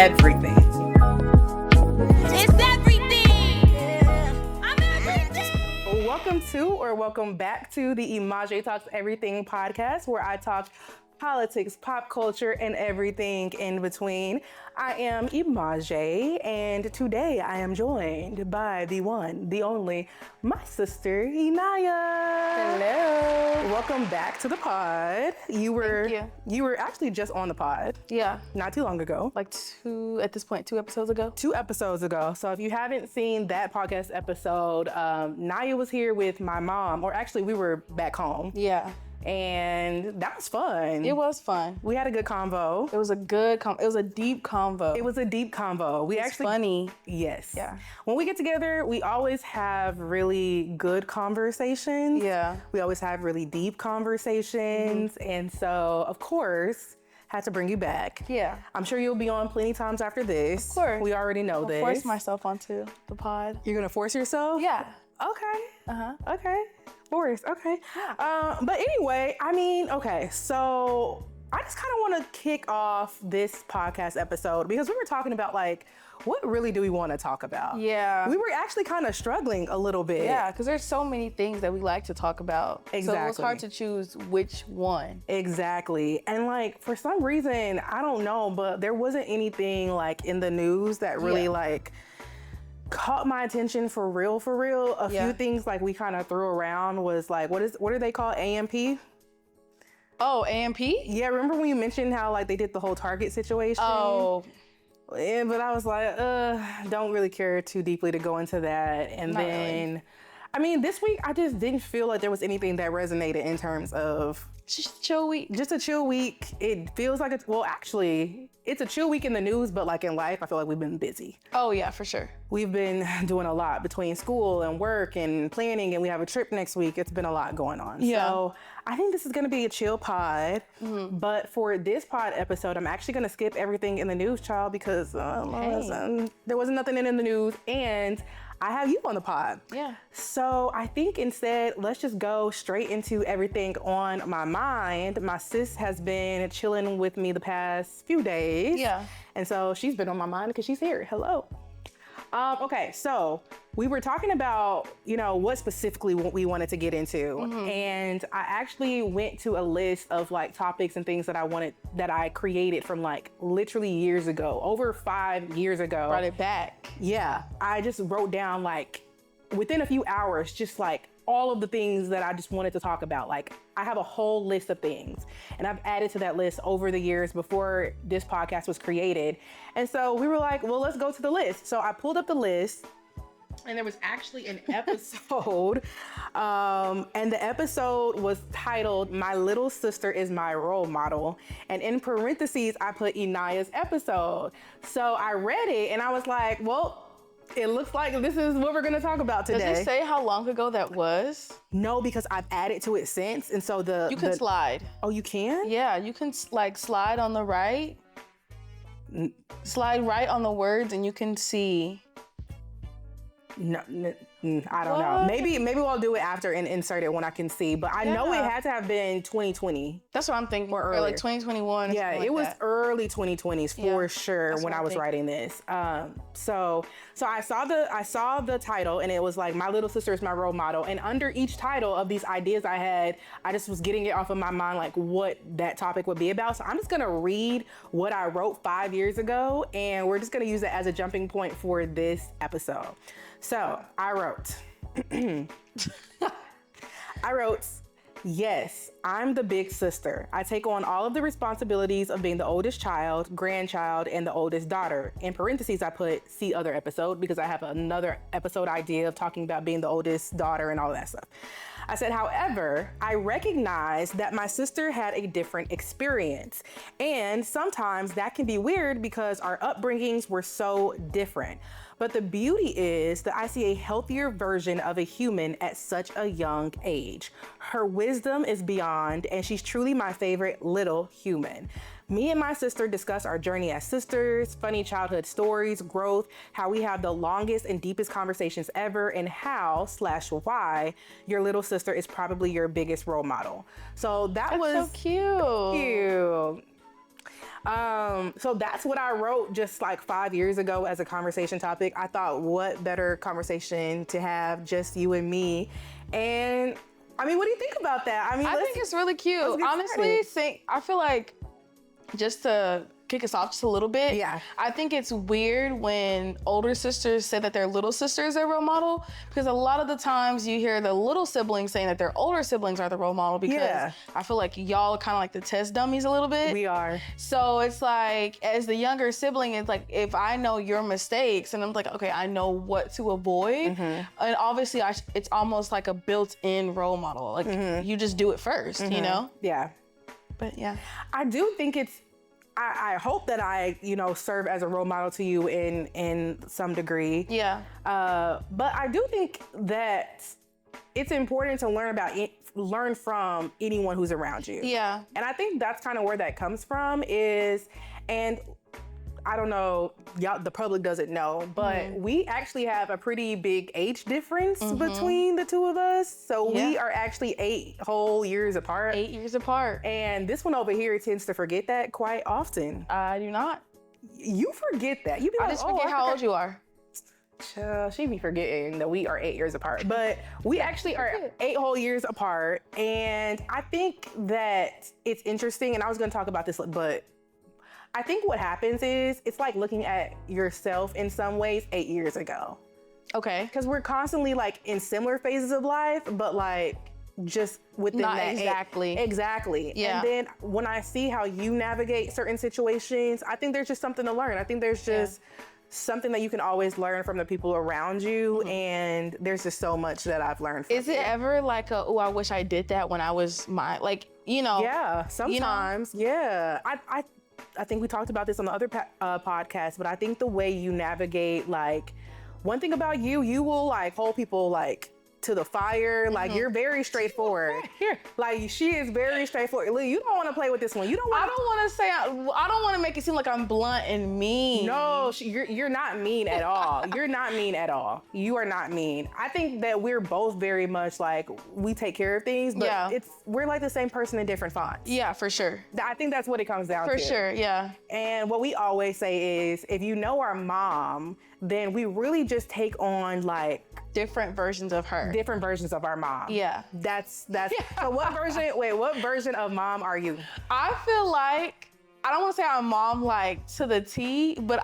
everything. It's everything. I'm everything. Welcome back to the Emajae Talks Everything podcast, where I talk politics, pop culture, and everything in between. I am Emajae, and today I am joined by the one, the only, my sister, Eniya. Hello. Welcome back to the pod. Thank you. You were actually just on the pod. Yeah. Not too long ago. Like two episodes ago. 2 episodes ago. So if you haven't seen that podcast episode, Naya was here with my mom, or actually we were back home. Yeah. And that was fun. It was fun. We had a good convo. It was a good it was a deep convo. It was a deep convo. It's funny. Yes. Yeah. When we get together, we always have really good conversations. Yeah. We always have really deep conversations. Mm-hmm. And so, of course, had to bring you back. Yeah. I'm sure you'll be on plenty times after this. Of course. We already know this. Force myself onto the pod. You're gonna force yourself? Yeah. Okay. Okay. Force. Okay. But anyway, okay. So I just kind of want to kick off this podcast episode because we were talking about what really do we want to talk about? Yeah. We were actually kind of struggling a little bit. Yeah, because there's so many things that we like to talk about. Exactly. So it was hard to choose which one. Exactly. And for some reason, I don't know, but there wasn't anything in the news that really caught my attention for real. A few things we kind of threw around was what are they called? AMP? Oh, AMP? Yeah, remember when you mentioned how they did the whole Target situation? Oh. Yeah, but I was don't really care too deeply to go into that. And Not then, really. This week I just didn't feel like there was anything that resonated in terms of Just a chill week. Just a chill week. It feels like it's a chill week in the news, but in life, I feel like we've been busy. Oh yeah, for sure. We've been doing a lot between school and work and planning, and we have a trip next week. It's been a lot going on. Yeah. So I think this is gonna be a chill pod. Mm-hmm. But for this pod episode, I'm actually gonna skip everything in the news, child, because there wasn't nothing in the news, and I have you on the pod. Yeah. So I think instead, let's just go straight into everything on my mind. My sis has been chilling with me the past few days. Yeah. And so she's been on my mind because she's here. Hello. Okay, so we were talking about, what specifically we wanted to get into. Mm-hmm. And I actually went to a list of topics and things that I created from literally years ago, over 5 years ago. Brought it back. Yeah, I just wrote down within a few hours, just all of the things that I just wanted to talk about. I have a whole list of things, and I've added to that list over the years before this podcast was created. And so we were well, let's go to the list. So I pulled up the list, and there was actually an episode, and the episode was titled, "My Little Sister is My Role Model." And in parentheses, I put Eniya's episode. So I read it, and I was well, it looks like this is what we're going to talk about today. Does it say how long ago that was? No, because I've added to it since. And so You can slide. Oh, you can? Yeah, you can slide on the right. Slide right on the words and you can see. No, I don't know. Maybe we'll do it after and insert it when I can see. But I know it had to have been 2020. That's what I'm thinking. Or Or earlier. 2021. Or Yeah, it was early 2020s for sure when I was writing this. So I saw the title, and it was My Little Sister is My Role Model. And under each title of these ideas I had, I just was getting it off of my mind what that topic would be about. So I'm just gonna read what I wrote 5 years ago, and we're just gonna use it as a jumping point for this episode. So I wrote, yes, I'm the big sister. I take on all of the responsibilities of being the oldest child, grandchild, and the oldest daughter. In parentheses, I put see other episode because I have another episode idea of talking about being the oldest daughter and all of that stuff. I said, however, I recognize that my sister had a different experience. And sometimes that can be weird because our upbringings were so different. But the beauty is that I see a healthier version of a human at such a young age. Her wisdom is beyond, and she's truly my favorite little human. Me and my sister discuss our journey as sisters, funny childhood stories, growth, how we have the longest and deepest conversations ever, and how/why your little sister is probably your biggest role model. So that was so cute. So that's what I wrote just like 5 years ago as a conversation topic. I thought, what better conversation to have, just you and me. And I mean, what do you think about that? I mean, I think it's really cute. Honestly, I feel like, just to kick us off just a little bit, Yeah. I think it's weird when older sisters say that their little sister is their role model, because a lot of the times you hear the little siblings saying that their older siblings are the role model, because Yeah. I feel like y'all are kind of like the test dummies a little bit. We are. So it's like, as the younger sibling, it's like, if I know your mistakes and I'm like, okay, I know what to avoid. And obviously it's almost like a built-in role model. Like you just do it first, you know? Yeah. But yeah. I do think I hope that I, serve as a role model to you in some degree. Yeah. But I do think that it's important to learn from anyone who's around you. Yeah. And I think that's kind of where that comes from and I don't know, y'all, the public doesn't know, but we actually have a pretty big age difference between the two of us. So we are actually 8 whole years apart. 8 years apart. And this one over here tends to forget that quite often. I do not. You forget that. You be like, I just forget how old you are. She be forgetting that we are 8 years apart, but we actually are 8 whole years apart. And I think that it's interesting, and I was going to talk about this, but I think what happens is it's like looking at yourself in some ways 8 years ago. Okay. Because we're constantly like in similar phases of life, but like just within Not that exactly. Exactly. Yeah. And then when I see how you navigate certain situations, I think there's just something to learn. I think there's just something that you can always learn from the people around you. And there's just so much that I've learned from Is it ever like I wish I did that when I was Yeah, sometimes. Yeah. I think we talked about this on the other podcast, but I think the way you navigate, like, one thing about you will like hold people like to the fire. Like, you're very straightforward. Like, she is very straightforward. Look, you don't want to play with this one. You don't want. I don't want to make it seem like I'm blunt and mean. No, you're not mean at all. You're not mean at all. You are not mean. I think that we're both very much like, we take care of things, but we're like the same person in different fonts. Yeah, for sure. I think that's what it comes down to. For sure, yeah. And what we always say is, if you know our mom, then we really just take on like different versions of her. Different versions of our mom. Yeah. That's so what version of mom are you? I feel like, I don't want to say I'm mom like to the T, but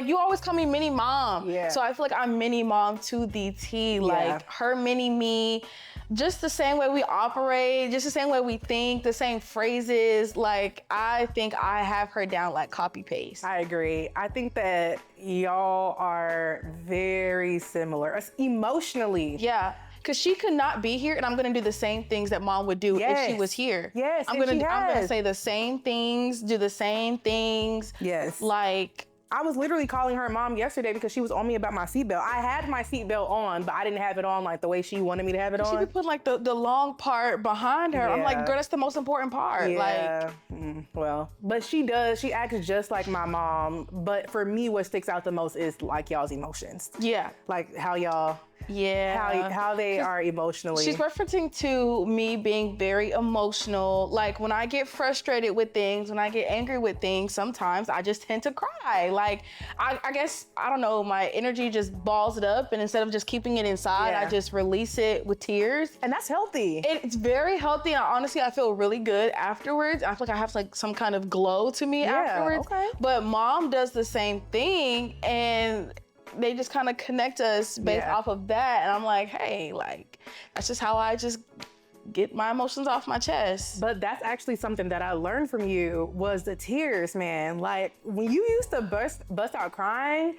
you always call me mini mom. Yeah. So I feel like I'm mini mom to the T. Like her mini me, just the same way we operate, just the same way we think, the same phrases. Like, I think I have her down like copy paste. I agree. I think that y'all are very similar emotionally. Yeah. Because she could not be here, and I'm gonna do the same things that mom would do if she was here. Yes, I'm gonna say the same things, do the same things. Yes. Like, I was literally calling her mom yesterday because she was on me about my seatbelt. I had my seatbelt on, but I didn't have it on like the way she wanted me to have it on. She would put like the long part behind her. I'm like, girl, that's the most important part. Yeah. Well, but she acts just like my mom. But for me, what sticks out the most is like y'all's emotions. Yeah. Like how y'all. Yeah. How they are emotionally. She's referencing to me being very emotional. Like, when I get frustrated with things, when I get angry with things, sometimes I just tend to cry. Like, I guess, I don't know, my energy just balls it up, and instead of just keeping it inside, I just release it with tears. And that's healthy. It's very healthy, and honestly, I feel really good afterwards. I feel like I have like some kind of glow to me afterwards. Okay. But mom does the same thing, and they just kind of connect us based off of that. And I'm like, hey, like, that's just how I just get my emotions off my chest. But that's actually something that I learned from you, was the tears, man. Like, when you used to bust out crying,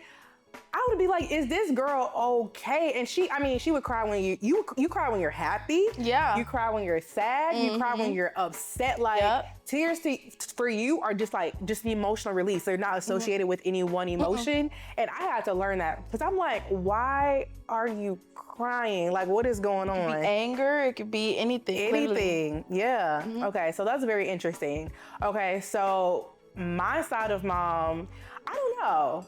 I would be like, is this girl okay? And she would cry when you cry when you're happy. Yeah. You cry when you're sad. You cry when you're upset. Like, tears for you are just the emotional release. They're not associated with any one emotion. And I had to learn that, because I'm like, why are you crying? Like, what is going on? It could be anger. It could be anything. Anything. Yeah. Okay. So that's very interesting. Okay. So my side of mom, I don't know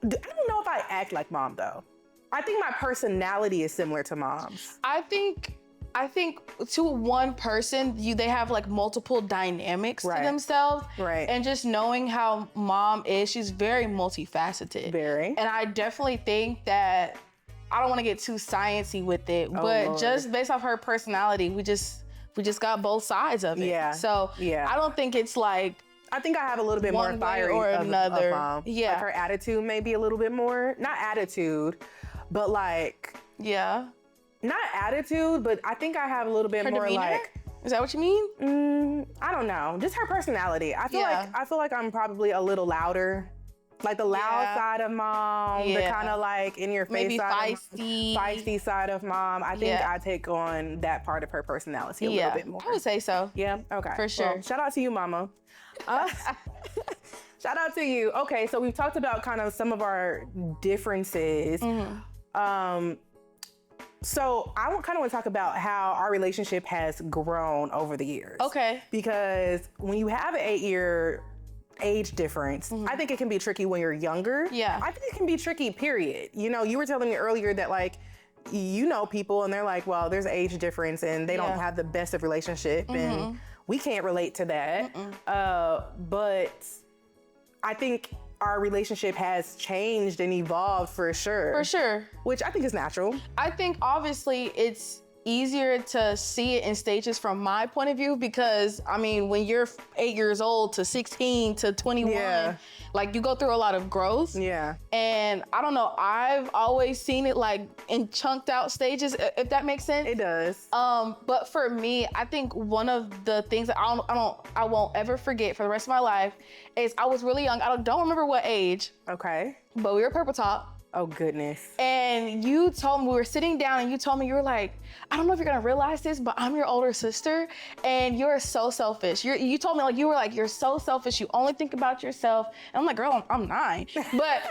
if I act like mom though. I think my personality is similar to mom's. I think I think to one person, they have like multiple dynamics to themselves. Right. And just knowing how mom is, she's very multifaceted. Very. And I definitely think that, I don't want to get too sciencey with it, but Lord. just based off her personality, we just got both sides of it. Yeah. So I don't think it's like, I think I have a little bit more one way fiery or of another. mom. Yeah. Like her attitude maybe a little bit more, not attitude, but like, not attitude, but I think I have a little bit her more demeanor? like, Is that what you mean? I don't know, just her personality. I feel like I'm probably a little louder. Like the loud side of mom, the kind of like in your face maybe side feisty side of mom. I think I take on that part of her personality a little bit more. I would say so. Yeah, okay. For sure. Well, shout out to you, mama. Shout out to you. Okay, so we've talked about kind of some of our differences. So I kind of want to talk about how our relationship has grown over the years. Okay. Because when you have an 8-year age difference, I think it can be tricky when you're younger. Yeah. I think it can be tricky, period. You know, you were telling me earlier that like, you know people and they're like, well, there's an age difference and they don't have the best of relationship and we can't relate to that. But I think our relationship has changed and evolved for sure. For sure. Which I think is natural. I think obviously it's easier to see it in stages from my point of view because, I mean, when you're 8 years old to 16 to 21, like you go through a lot of growth. Yeah. And I don't know, I've always seen it like in chunked out stages, if that makes sense. It does. But for me, I think one of the things that I won't ever forget for the rest of my life is I was really young. I don't remember what age. Okay. But we were Purple Top. Oh, goodness. And you told me, we were sitting down and you told me, you were like, I don't know if you're gonna realize this, but I'm your older sister and you're so selfish. You told me you were like, you're so selfish. You only think about yourself. And I'm like, girl, I'm 9. But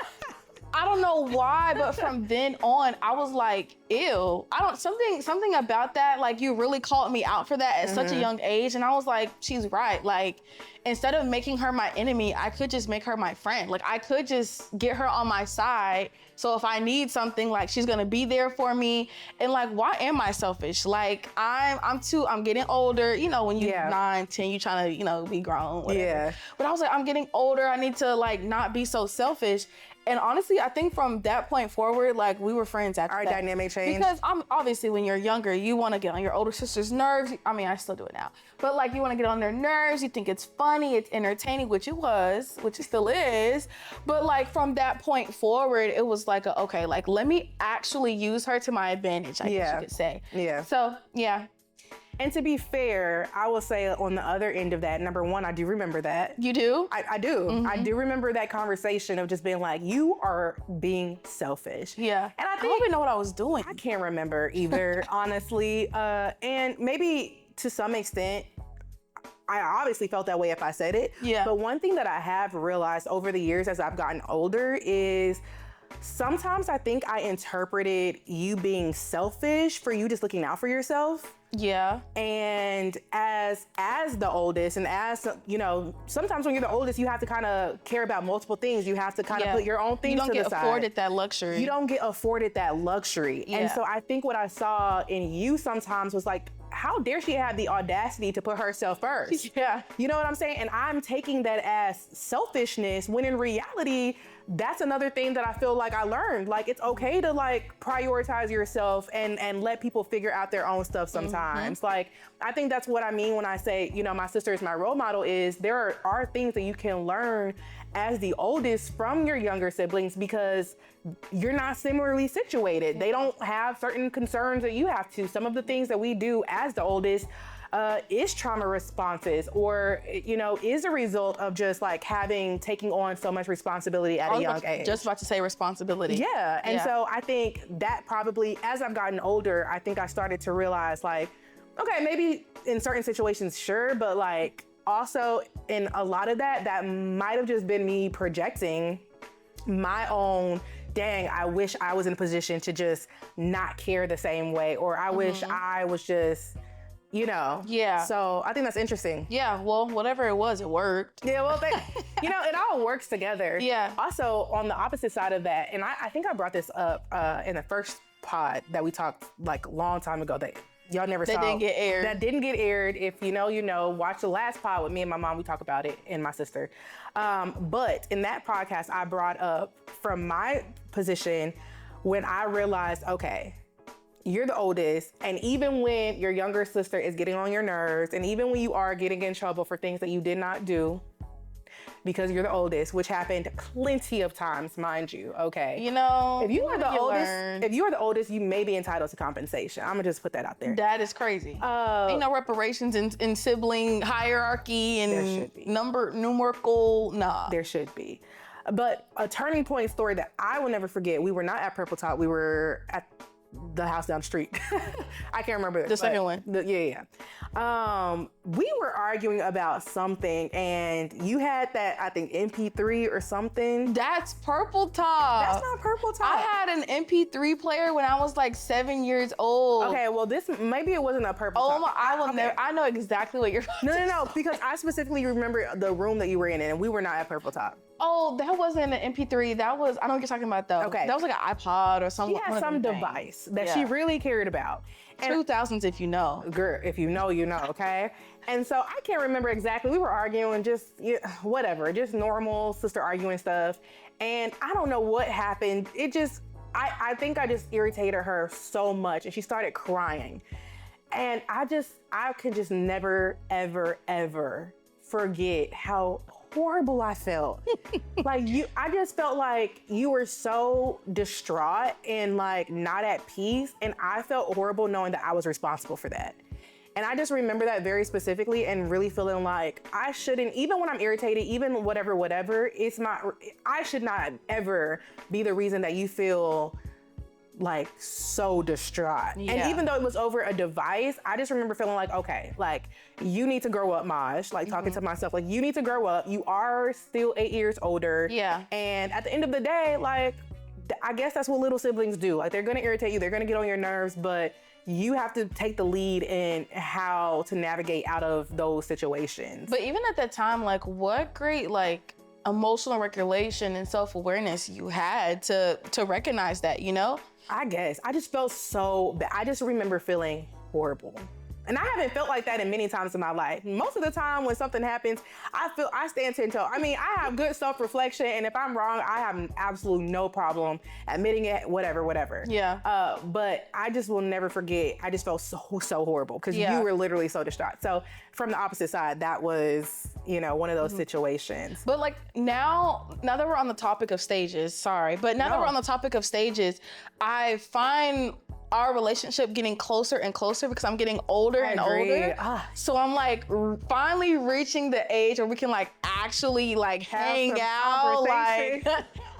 I don't know why, but from then on, I was like, ew. Something about that, like you really called me out for that at such a young age. And I was like, she's right. Like, instead of making her my enemy, I could just make her my friend. Like I could just get her on my side. So if I need something, like she's gonna be there for me. And like, why am I selfish? Like I'm getting older, you know, when you're 9, 10, you trying to, you know, be grown, whatever. Yeah. But I was like, I'm getting older. I need to like not be so selfish. And honestly, I think from that point forward, like we were friends after our that. dynamic changed. Because obviously when you're younger, you want to get on your older sister's nerves. I mean, I still do it now. But like you want to get on their nerves. You think it's funny, it's entertaining, which it still is. But like from that point forward, it was like, okay, like let me actually use her to my advantage, I guess you could say. Yeah. So, yeah. And to be fair, I will say on the other end of that, number one, I do remember that. You do? I do. I do remember that conversation of just being like, you are being selfish. Yeah. And I don't even know what I was doing. I can't remember either, honestly. And maybe to some extent, I obviously felt that way if I said it. Yeah. But one thing that I have realized over the years as I've gotten older is sometimes I think I interpreted you being selfish for you just looking out for yourself. Yeah. And as the oldest, and as, you know, sometimes when you're the oldest, you have to kind of care about multiple things. You have to kind of put your own things to the side. You don't get afforded that luxury. You don't get afforded that luxury. Yeah. And so I think what I saw in you sometimes was like, how dare she have the audacity to put herself first? Yeah. You know what I'm saying? And I'm taking that as selfishness when in reality, that's another thing that I feel like I learned. Like, it's okay to like prioritize yourself and let people figure out their own stuff sometimes. Like, I think that's what I mean when I say, you know, my sister is my role model, is there are things that you can learn as the oldest from your younger siblings because you're not similarly situated. They don't have certain concerns that you have to. Some of the things that we do as the oldest is trauma responses, or, you know, is a result of just like taking on so much responsibility at a young age. Just about to say responsibility. Yeah. And so I think that probably, as I've gotten older, I think I started to realize like, okay, maybe in certain situations, sure, but like also in a lot of that might have just been me projecting my own, dang, I wish I was in a position to just not care the same way, or I wish I was just, you know. Yeah. So I think that's interesting. Yeah, well, whatever it was, it worked. Yeah, well, you know, it all works together. Yeah. Also, on the opposite side of that, and I think I brought this up in the first pod that we talked like a long time ago, that y'all never saw. That didn't get aired. That didn't get aired. If you know, you know. Watch the last pod with me and my mom. We talk about it, and my sister. But in that podcast, I brought up from my position when I realized, okay, you're the oldest, and even when your younger sister is getting on your nerves, and even when you are getting in trouble for things that you did not do, because you're the oldest, which happened plenty of times, mind you. Okay. You know, if you are the oldest, you may be entitled to compensation. I'm gonna just put that out there. That is crazy. Ain't no reparations in sibling hierarchy and numerical. Nah. There should be. But a turning point story that I will never forget. We were not at Purple Top. We were at the house down the street. I can't remember the second one. We were arguing about something, and you had that, I think, MP3 or something. That's Purple Top. That's not Purple Top. I had an MP3 player when I was like 7 years old. Okay, well, maybe it wasn't a Purple Top. Oh my, I will never. I know exactly what you're. No, because I specifically remember the room that you were in, and we were not at Purple Top. Oh, that wasn't an MP3. That was, I know what you're talking about though. Okay. That was like an iPod or something. She had some device that she really cared about. And 2000s, if you know. Girl, if you know, you know, okay? And so I can't remember exactly. We were arguing, just whatever, just normal sister arguing stuff. And I don't know what happened. It just, I think I just irritated her so much, and she started crying. And I could just never, ever, ever forget how horrible I felt. I just felt like you were so distraught and like not at peace. And I felt horrible knowing that I was responsible for that. And I just remember that very specifically and really feeling like I shouldn't, even when I'm irritated, even whatever, I should not ever be the reason that you feel like so distraught. Yeah. And even though it was over a device, I just remember feeling like, okay, like you need to grow up, Maj, like talking to myself, like you need to grow up. You are still 8 years older. Yeah. And at the end of the day, like, I guess that's what little siblings do. Like they're gonna irritate you, they're gonna get on your nerves, but you have to take the lead in how to navigate out of those situations. But even at that time, like what great, like emotional regulation and self-awareness you had to recognize that, you know? I guess. I just felt so bad. I just remember feeling horrible. And I haven't felt like that in many times in my life. Most of the time when something happens, I stand 10 toes. I mean, I have good self-reflection, and if I'm wrong, I have absolutely no problem admitting it, whatever. Yeah. But I just will never forget, I just felt so horrible because you were literally so distraught. So from the opposite side, that was, one of those situations. But like now that we're on the topic of stages, that we're on the topic of stages, I find our relationship getting closer and closer because I'm getting older and older. So I'm like finally reaching the age where we can like actually like hang out,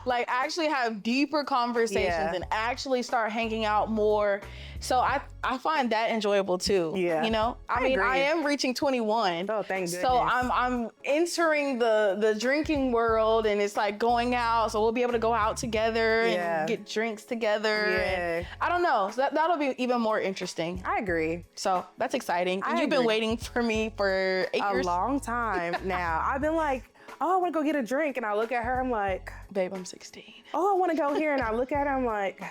like actually have deeper conversations and actually start hanging out more. So I find that enjoyable too. Yeah. I mean, I am reaching 21. Oh, thank goodness. So I'm entering the drinking world, and it's like going out. So we'll be able to go out together and get drinks together. Yeah. And I don't know. So that'll be even more interesting. I agree. So that's exciting. And you've been waiting for me for 8 years. A long time now. I've been like, oh, I want to go get a drink. And I look at her, I'm like, babe, I'm 16. Oh, I want to go here. And I look at her, I'm like,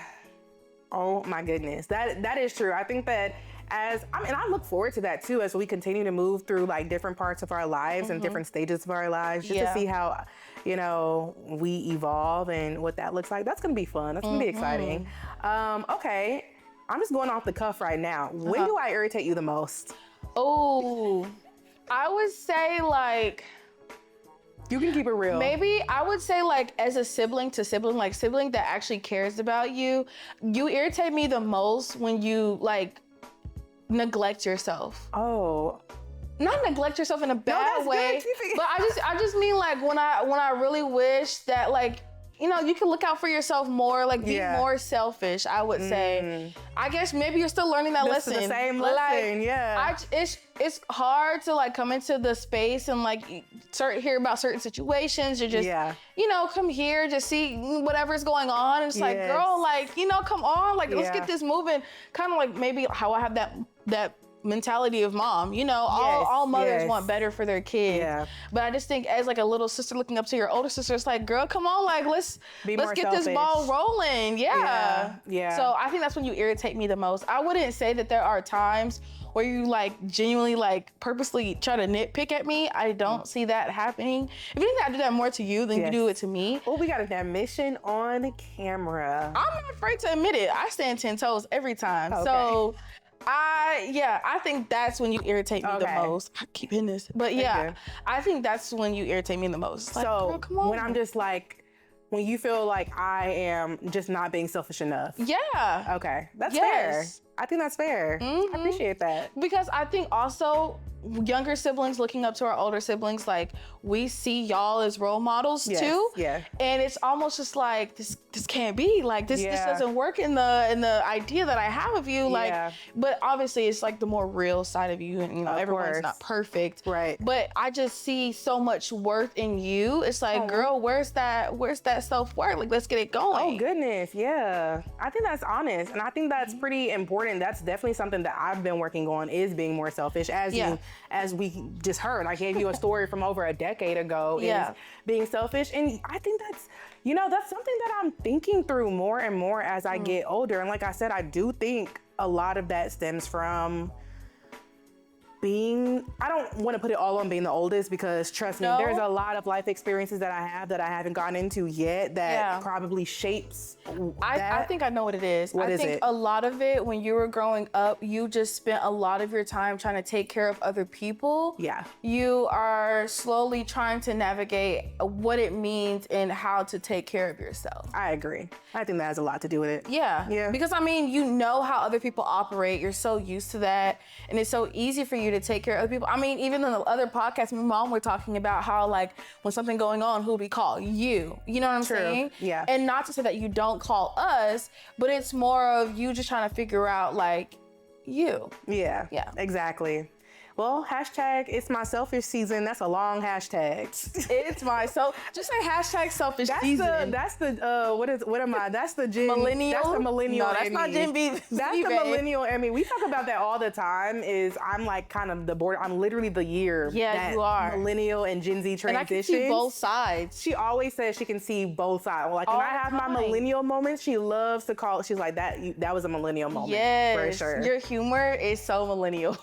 oh my goodness. That is true. I think that I look forward to that too as we continue to move through like different parts of our lives and different stages of our lives, just to see how, we evolve and what that looks like. That's going to be fun. That's going to be exciting. Okay. I'm just going off the cuff right now. When do I irritate you the most? Oh, I would say like, you can keep it real. Maybe I would say like as a sibling to sibling, like sibling that actually cares about you, you irritate me the most when you like neglect yourself. Oh. Not neglect yourself in a bad way, but I just mean like when I really wish that like, you can look out for yourself more, like be more selfish, I would say. I guess maybe you're still learning that lesson. The same lesson, It's hard to like come into the space and like hear about certain situations. You're just, come here, just see whatever's going on. And it's like, girl, like, come on, like let's get this moving. Kind of like maybe how I have that mentality of mom. You know, all mothers want better for their kids. Yeah. But I just think as like a little sister looking up to your older sister, it's like, girl, come on, like let's get this ball rolling. Yeah. So I think that's when you irritate me the most. I wouldn't say that there are times where you like genuinely like purposely try to nitpick at me. I don't see that happening. If anything, I do that more to you than you do it to me. Well, we got an admission on camera. I'm not afraid to admit it. I stand 10 toes every time. Okay. So I think that's when you irritate me the most. I keep hitting this. But yeah, I think that's when you irritate me the most. Like, so girl, come on. when I'm just like, when you feel like I am just not being selfish enough. Yeah. Okay, that's fair. I think that's fair. I appreciate that. Because I think also younger siblings looking up to our older siblings, like we see y'all as role models too. Yeah. And it's almost just like this can't be like this doesn't work in the idea that I have of you. Like, but obviously it's like the more real side of you, and you know, everyone's not perfect. Right. But I just see so much worth in you. It's like, girl, where's that self-worth? Like, let's get it going. Oh goodness, yeah. I think that's honest, and I think that's pretty important. That's definitely something that I've been working on, is being more selfish. As we just heard, I gave you a story from over a decade ago, is being selfish. And I think that's, you know, that's something that I'm thinking through more and more as I get older. And like I said, I do think a lot of that stems from being, I don't want to put it all on being the oldest, because trust me, there's a lot of life experiences that I have that I haven't gotten into yet that probably shapes I think I know what it is. What I is think it? a lot of it, when you were growing up, you just spent a lot of your time trying to take care of other people. Yeah. You are slowly trying to navigate what it means and how to take care of yourself. I agree. I think that has a lot to do with it. Yeah. Because I mean, you know how other people operate. You're so used to that. And it's so easy for you to take care of other people. I mean, even in the other podcasts, my mom were talking about how, like, when something going on, who do we call? You. You know what I'm saying? Yeah. And not to say that you don't call us, but it's more of you just trying to figure out, like, you. Yeah. Yeah. Exactly. Well, hashtag it's my selfish season. That's a long hashtag. It's my just say hashtag selfish season. That's the what am I? That's the Gen Millennial? That's the millennial. No, that's in not me. Gen B. That's the millennial in me. We talk about that all the time. Is I'm like kind of the border. I'm literally the year. Yeah, that you are. Millennial and Gen Z transition. And I can see both sides. She always says she can see both sides. Like when I have my millennial moments, she loves to call. She's like that was a millennial moment. Yes, for sure. Your humor is so millennial.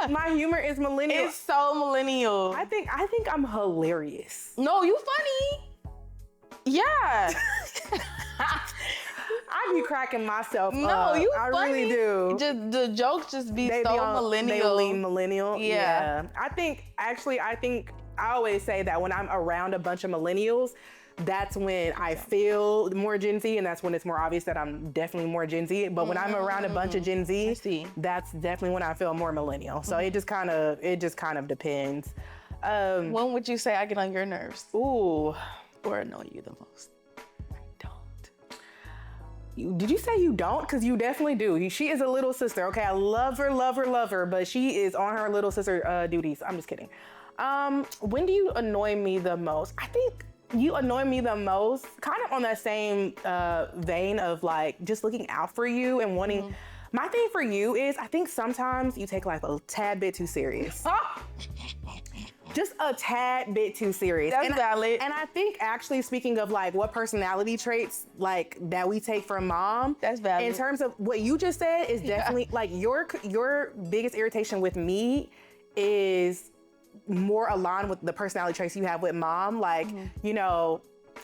My humor is millennial. It's so millennial. I think I'm hilarious. No, you funny. Yeah. I be cracking myself up. No, you I funny. really do. Just the jokes just be They so be on, millennial. They lean millennial. Yeah. I think I always say that when I'm around a bunch of millennials, that's when I feel more Gen Z, and that's when it's more obvious that I'm definitely more Gen Z. But when I'm around a bunch of Gen Z, that's definitely when I feel more millennial. So it just kind of depends. When would you say I get on your nerves? Ooh. Or annoy you the most? I don't. Did you say you don't? Because you definitely do. She is a little sister. Okay, I love her, but she is on her little sister duties. I'm just kidding. When do you annoy me the most? I think you annoy me the most kind of on that same vein of like just looking out for you and wanting. My thing for you is I think sometimes you take life a tad bit too serious. Just a tad bit too serious. That's valid. And I think actually speaking of like what personality traits like that we take from mom. That's valid. In terms of what you just said is definitely like your biggest irritation with me is more aligned with the personality traits you have with mom. Like, you know,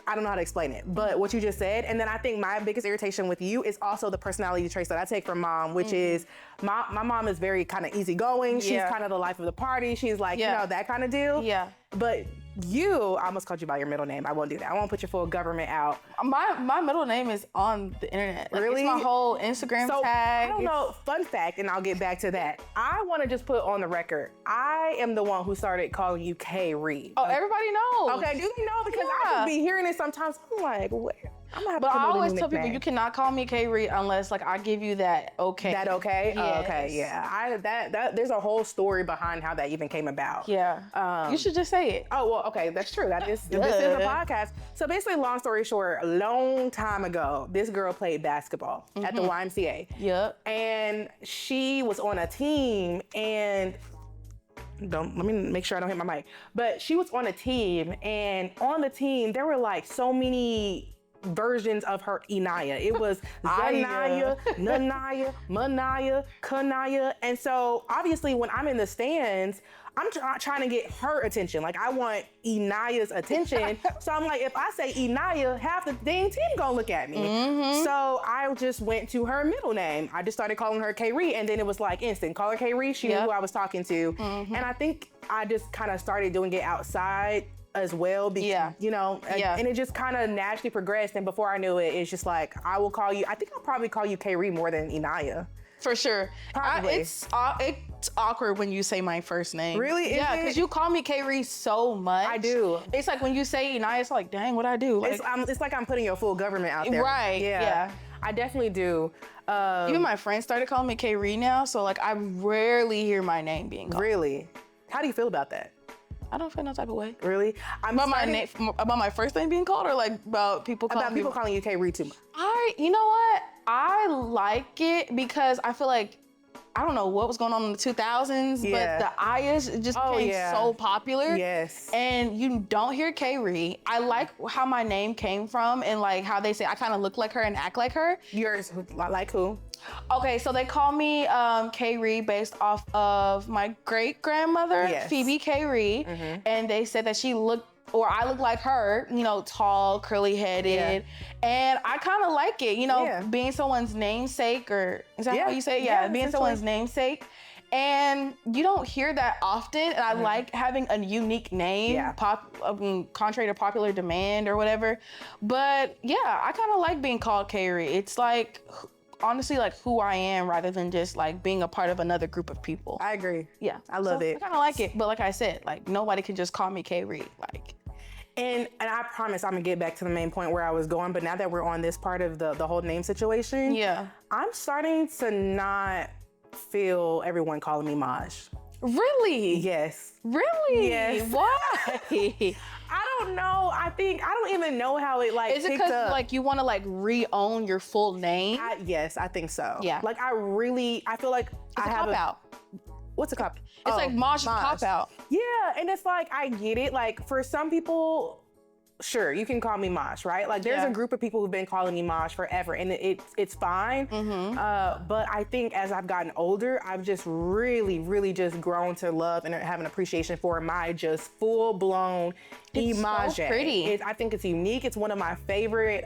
I don't know how to explain it, but what you just said. And then I think my biggest irritation with you is also the personality traits that I take from mom, which is my mom is very kind of easygoing. She's kind of the life of the party. She's like, you know, that kind of deal. Yeah. But you, I almost called you by your middle name. I won't do that. I won't put your full government out. My middle name is on the internet. Like, Really? It's my whole Instagram tag. I don't know. Fun fact, and I'll get back to that. I want to just put on the record, I am the one who started calling you K. Reed. Oh, everybody knows. Okay, do you know? Because I just be hearing it sometimes. I'm like, where? But I always tell people you cannot call me K-Ree unless like I give you that okay. That okay? Yes. Oh, okay, yeah. That there's a whole story behind how that even came about. Yeah. You should just say it. Oh, well, okay, that's true. This is a podcast. So basically, long story short, a long time ago, this girl played basketball at the YMCA. Yep. And she was on a team and let me make sure I don't hit my mic. But she was on a team, and on the team, there were like so many versions of her Eniya. It was Zanaya, Nanaya, Manaya, Kanaya. And so obviously when I'm in the stands, I'm trying to get her attention. Like I want Eniya's attention. So I'm like, if I say Eniya, half the dang team gonna look at me. So I just went to her middle name. I just started calling her K-Ree, and then it was like instant. Call her K-Ree, she knew who I was talking to. And I think I just kind of started doing it outside as well, because, you know, and it just kind of naturally progressed. And before I knew it, it's just like, I will call you, I think I'll probably call you K-Ree more than Eniya. For sure. Probably. It's awkward when you say my first name. Really? Yeah, because you call me K-Ree so much. I do. It's like when you say Eniya, it's like, dang, what'd I do? Like, it's like I'm putting your full government out there. Right, yeah. I definitely do. Even my friends started calling me K-Ree now, so like I rarely hear my name being called. Really? How do you feel about that? I don't feel no type of way. Really? About my first name being called, or like about people calling you K-Ree too much? You know what? I like it because I feel like, I don't know what was going on in the 2000s, but the Iyas just became so popular. Yes. And you don't hear K-Ree. I like how my name came from, and like how they say I kind of look like her and act like her. Yours, like who? Okay, so they call me K-Ree based off of my great grandmother, Phoebe K-Ree, and they said that she looked, or I look like her, you know, tall, curly headed, and I kind of like it, you know, being someone's namesake, or is that how you say it? Yeah, being someone's namesake. And you don't hear that often, and I like having a unique name, contrary to popular demand or whatever. But yeah, I kind of like being called K-Ree. It's like, honestly, like who I am rather than just like being a part of another group of people. I agree. Yeah, I love it. I kind of like it, but like I said, like nobody can just call me K-Ree. Like, and I promise I'm gonna get back to the main point where I was going. But now that we're on this part of the whole name situation, I'm starting to not feel everyone calling me Maj. Really? Yes. Really? Yes. Why? I don't know. I don't even know how it like. Is it because like you want to like re-own your full name? Yes, I think so. Yeah. Like I feel like it's a cop-out. What's a cop? It's like Maj's cop-out. Yeah, and it's like, I get it. Like for some people, sure, you can call me Maj, right? Like there's a group of people who've been calling me Maj forever, and it's fine. But I think as I've gotten older, I've just really just grown to love and have an appreciation for my just full-blown Emajae. So pretty. I think it's unique. It's one of my favorite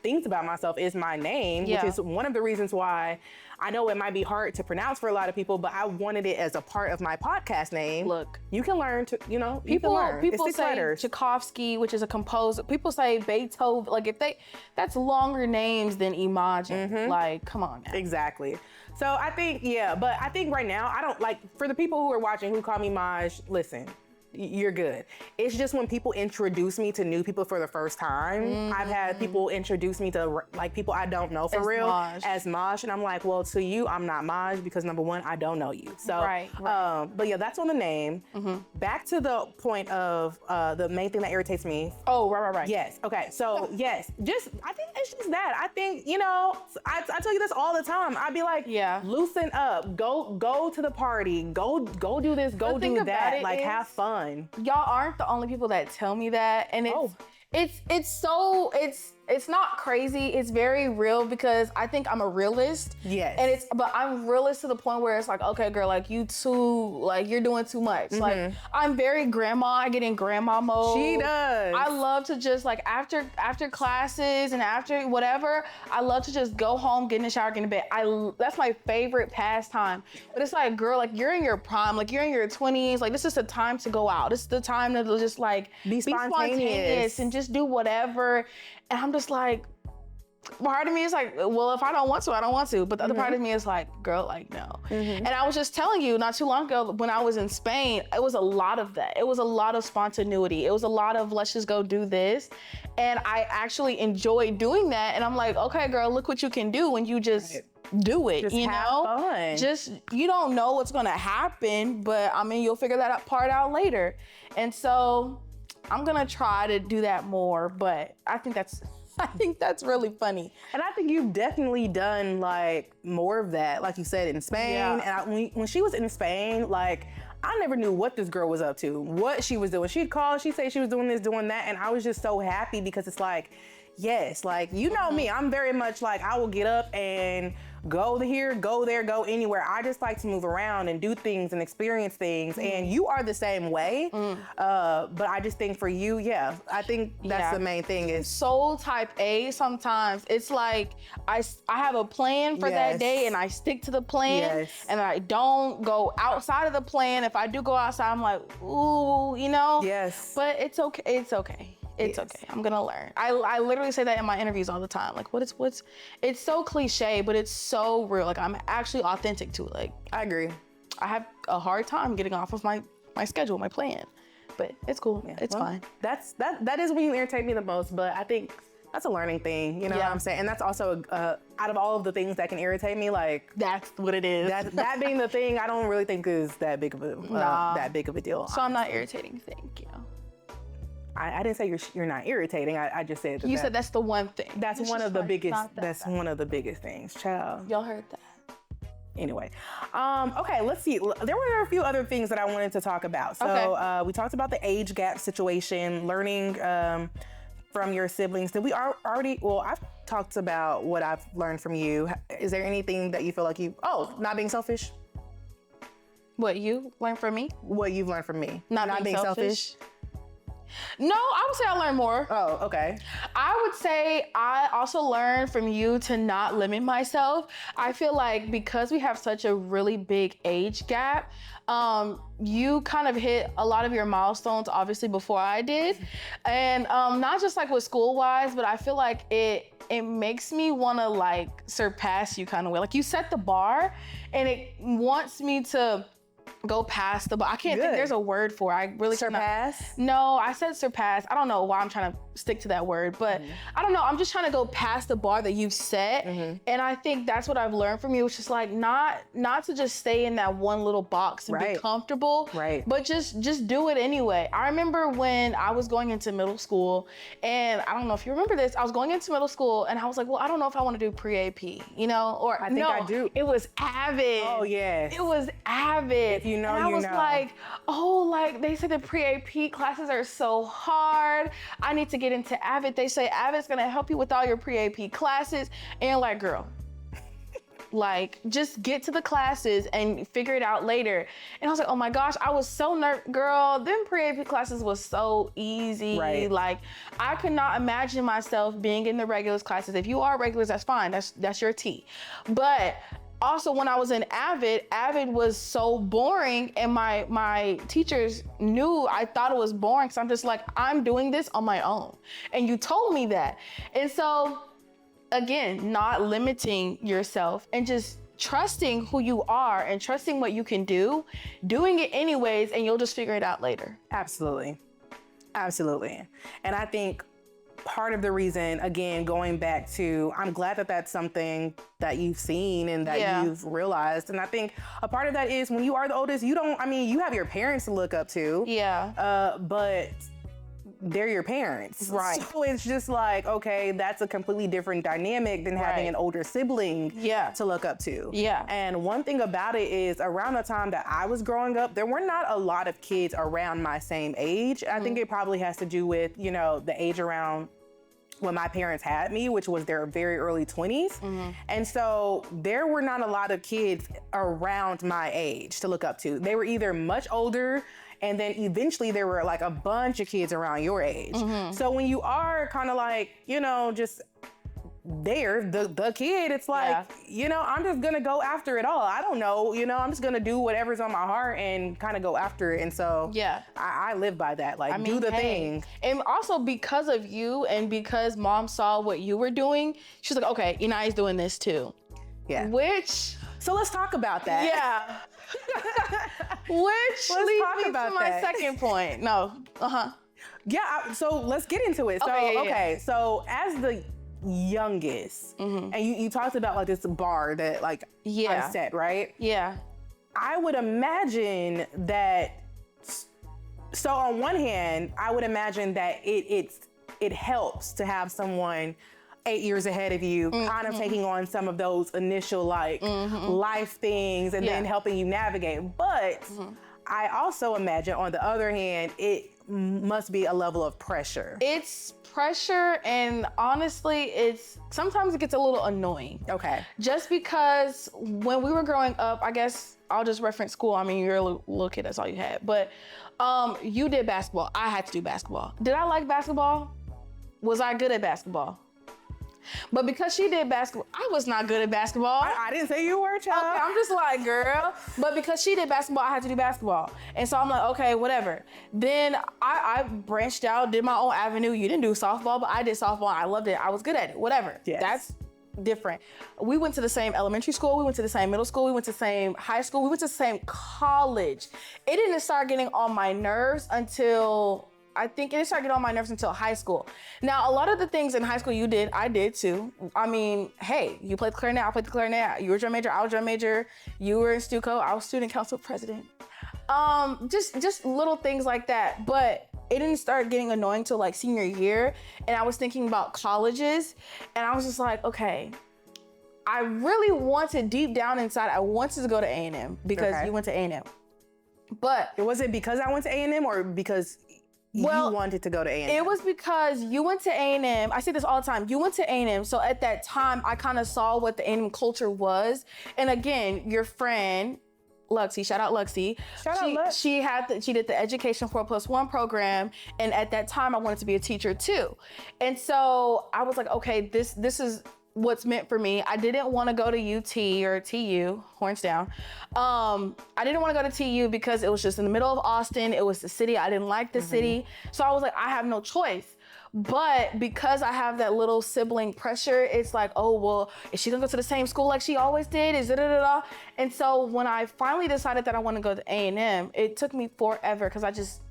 things about myself is my name, which is one of the reasons why I know it might be hard to pronounce for a lot of people, but I wanted it as a part of my podcast name. Look, you can learn to, you know, people it's say letters. Tchaikovsky, which is a composer. People say Beethoven. Like that's longer names than Emajae. Like, come on now. Exactly. So I think, but I think right now, I don't like, for the people who are watching who call me Maj, listen, you're good. It's just when people introduce me to new people for the first time, I've had people introduce me to like people I don't know for real as Maj, and I'm like, well, to you, I'm not Maj because number one, I don't know you. So, but yeah, that's on the name. Back to the point of the main thing that irritates me. Oh, right. Yes. Okay. So yes, I think it's just that. I think, you know, I tell you this all the time. I'd be like, loosen up, go to the party, go do this, go do that, like have fun. Y'all aren't the only people that tell me that, and it's not crazy. It's very real because I think I'm a realist. Yes. And but I'm realist to the point where it's like, okay, girl, like you're doing too much. Like I'm very grandma. I get in grandma mode. She does. I love to just like after classes and after whatever, I love to just go home, get in the shower, get in bed. That's my favorite pastime. But it's like, girl, like you're in your prime, like you're in your 20s. Like this is the time to go out. This is the time to just like be spontaneous and just do whatever. And I'm just like, part of me is like, well, if I don't want to, I don't want to. But the other part of me is like, girl, like, no. And I was just telling you not too long ago when I was in Spain, it was a lot of that. It was a lot of spontaneity. It was a lot of let's just go do this. And I actually enjoyed doing that. And I'm like, okay, girl, look what you can do when you just do it, Just you have know? fun. Just, you don't know what's gonna happen, but I mean, you'll figure that part out later. And so I'm gonna try to do that more, but I think that's really funny. And I think you've definitely done like more of that, like you said, in Spain. Yeah. And when she was in Spain, like I never knew what this girl was up to, what she was doing. She'd call, she'd say she was doing this, doing that. And I was just so happy because it's like, yes, like, you know me, I'm very much like, I will get up and go here, go there, go anywhere. I just like to move around and do things and experience things. And you are the same way. But I just think for you, yeah, I think that's the main thing is soul type A. Sometimes it's like I have a plan for that day and I stick to the plan and I don't go outside of the plan. If I do go outside, I'm like, ooh, you know? Yes. But it's okay. It's okay. It's okay. I'm gonna learn. I literally say that in my interviews all the time. Like, it's so cliche, but it's so real. Like, I'm actually authentic to it. Like, I agree. I have a hard time getting off of my schedule, my plan, but it's cool. Yeah, it's fine. That is when you irritate me the most, but I think that's a learning thing, you know what I'm saying? And that's also, out of all of the things that can irritate me, like that's what it is. That being the thing, I don't really think is that big of a deal. So I'm not irritating, thank you. I didn't say you're not irritating. I just said that you said that's the one thing. That's one of the biggest. That's one of the biggest things, child. Y'all heard that. Anyway, okay, let's see. There were a few other things that I wanted to talk about. So we talked about the age gap situation, learning from your siblings. Did we already? Well, I've talked about what I've learned from you. Is there anything that you feel like not being selfish? What you learned from me? What you've learned from me? Not being selfish. No, I would say I learned more. Oh, okay. I would say I also learned from you to not limit myself. I feel like because we have such a really big age gap, you kind of hit a lot of your milestones obviously before I did. And not just like with school-wise, but I feel like it makes me want to like surpass you kind of way. Like you set the bar and it wants me to go past the bar. I can't think there's a word for it. I really surpass. No, I said surpass. I don't know why I'm trying to stick to that word, but I don't know. I'm just trying to go past the bar that you've set. And I think that's what I've learned from you. It's just like not to just stay in that one little box and be comfortable, but just do it anyway. I remember when I was going into middle school, and I don't know if you remember this, I was going into middle school and I was like, well, I don't know if I want to do pre-AP, you know, or I think I do. It was Avid. Oh yeah. It was Avid. If you know, and I was like, oh, like they said the pre-AP classes are so hard. I need to get into Avid. They say Avid's gonna help you with all your pre-AP classes. And like, girl, like just get to the classes and figure it out later. And I was like, oh my gosh, I was so nervous. Girl, them pre-AP classes was so easy. Like I could not imagine myself being in the regulars classes. If you are regulars, that's fine. That's your tea. But also, when I was in Avid was so boring, and my teachers knew I thought it was boring. So I'm just like, I'm doing this on my own. And you told me that. And so, again, not limiting yourself and just trusting who you are and trusting what you can do, doing it anyways, and you'll just figure it out later. Absolutely. Absolutely. And I think part of the reason, again, going back to, I'm glad that that's something that you've seen and that you've realized. And I think a part of that is when you are the oldest, you have your parents to look up to. Yeah. But they're your parents. Right. So it's just like, okay, that's a completely different dynamic than having an older sibling to look up to. Yeah. And one thing about it is around the time that I was growing up, there were not a lot of kids around my same age. I think it probably has to do with, the age around when my parents had me, which was their very early 20s. And so there were not a lot of kids around my age to look up to. They were either much older, and then eventually there were like a bunch of kids around your age. So when you are kind of like, just they're the kid. It's like, you know, I'm just gonna go after it all. I don't know, you know, I'm just gonna do whatever's on my heart and kind of go after it. And so I live by that. Like, do the thing. And also because of you and because mom saw what you were doing, she's like, okay, Eniya's doing this too. Yeah. So let's talk about that. Yeah. Which leads me to my second point. Yeah, so let's get into it. So, so as the youngest, and you talked about like this bar that like I set, right? Yeah. I would imagine that, so on one hand, I would imagine that it helps to have someone 8 years ahead of you, kind of taking on some of those initial like life things and then helping you navigate. But I also imagine on the other hand, it must be a level of pressure. It's pressure, and honestly, sometimes it gets a little annoying. Okay. Just because when we were growing up, I guess I'll just reference school. I mean, you're a little kid, that's all you had. But you did basketball. I had to do basketball. Did I like basketball? Was I good at basketball? But because she did basketball, I was not good at basketball. I didn't say you were, child. Okay, I'm just like, girl. But because she did basketball, I had to do basketball. And so I'm like, okay, whatever. Then I branched out, did my own avenue. You didn't do softball, but I did softball. I loved it. I was good at it, whatever. Yes. That's different. We went to the same elementary school. We went to the same middle school. We went to the same high school. We went to the same college. It didn't start getting on my nerves until... I think it started getting on my nerves until high school. Now, a lot of the things in high school you did, I did too. I mean, hey, you played the clarinet, I played the clarinet. You were drum major, I was drum major. You were in Stuco, I was student council president. Just little things like that. But it didn't start getting annoying till like senior year. And I was thinking about colleges and I was just like, okay, I really wanted, deep down inside, I wanted to go to A&M because you went to A&M. But was it because I went to A&M or because you wanted to go to A&M? It was because you went to A&M. I say this all the time. You went to A&M. So at that time, I kind of saw what the A&M culture was. And again, your friend, Luxie, shout out Luxie. She did the Education 4+1 program. And at that time, I wanted to be a teacher too. And so I was like, okay, this is what's meant for me. I didn't want to go to UT or TU, horns down. I didn't want to go to TU because it was just in the middle of Austin. It was the city. I didn't like the city. So I was like, I have no choice. But because I have that little sibling pressure, it's like, oh, well, is she gonna go to the same school like she always did? Is it? And so when I finally decided that I want to go to A&M, it took me forever because I just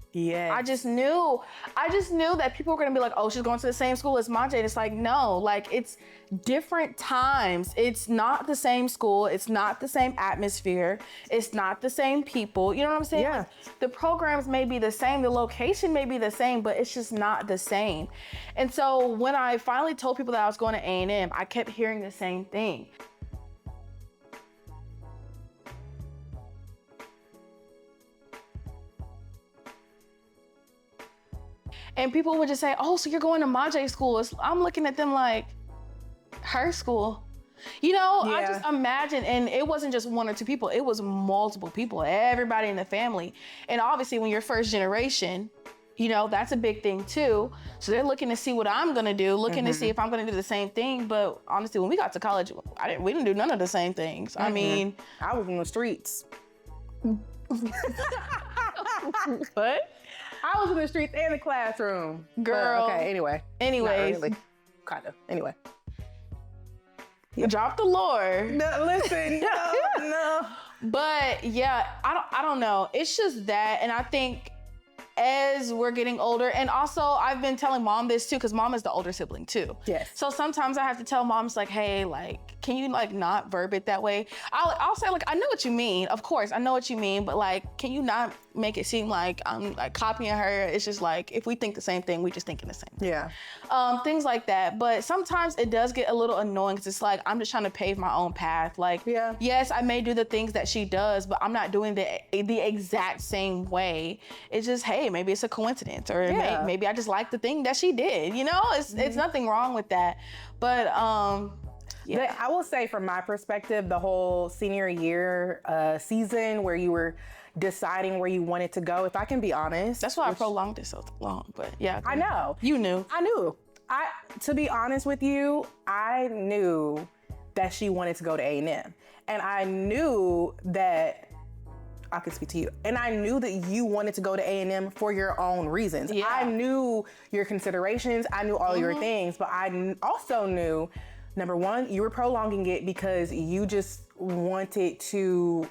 knew that people were gonna be like, oh, she's going to the same school as Emajae. And it's like, no, like it's different times. It's not the same school. It's not the same atmosphere. It's not the same people. You know what I'm saying? Yeah. Like, the programs may be the same. The location may be the same, but it's just not the same. And so when I finally told people that I was going to A&M, I kept hearing the same thing. And people would just say, oh, so you're going to Emajae school. I'm looking at them like, her school. You know, I just imagine, and it wasn't just one or two people, it was multiple people, everybody in the family. And obviously when you're first generation, you know, that's a big thing too. So they're looking to see what I'm gonna do, looking to see if I'm gonna do the same thing. But honestly, when we got to college, we didn't do none of the same things. I mean, I was in the streets. What? I was in the streets and the classroom. Girl. Okay, anyway. Anyways. Really. Kind of. Anyway. Drop the lore. No, listen, no. But yeah, I don't know. It's just that, and I think as we're getting older, and also I've been telling mom this too, because mom is the older sibling too. Yes. So sometimes I have to tell moms like, hey, like, can you like not verb it that way? I'll say like, I know what you mean. Of course, I know what you mean, but like, can you not make it seem like I'm like copying her? It's just like, if we think the same thing, we just thinking the same thing. Yeah. Things like that. But sometimes it does get a little annoying because it's like, I'm just trying to pave my own path. Like, yes, I may do the things that she does, but I'm not doing the exact same way. It's just, hey, maybe it's a coincidence, or maybe I just like the thing that she did. You know, it's nothing wrong with that. But I will say from my perspective, the whole senior year season where you were deciding where you wanted to go, if I can be honest. That's why I prolonged it so long, but yeah. I know. You knew. I knew. To be honest with you, I knew that she wanted to go to A&M. And I knew that, I could speak to you, and I knew that you wanted to go to A&M for your own reasons. Yeah. I knew your considerations, I knew all your things, but I also knew, number one, you were prolonging it because you just wanted to,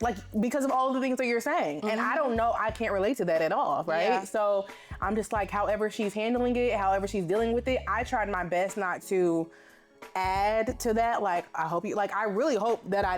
like, because of all of the things that you're saying. And I don't know, I can't relate to that at all, right? Yeah. So I'm just like, however she's handling it, however she's dealing with it, I tried my best not to add to that. Like, I really hope that I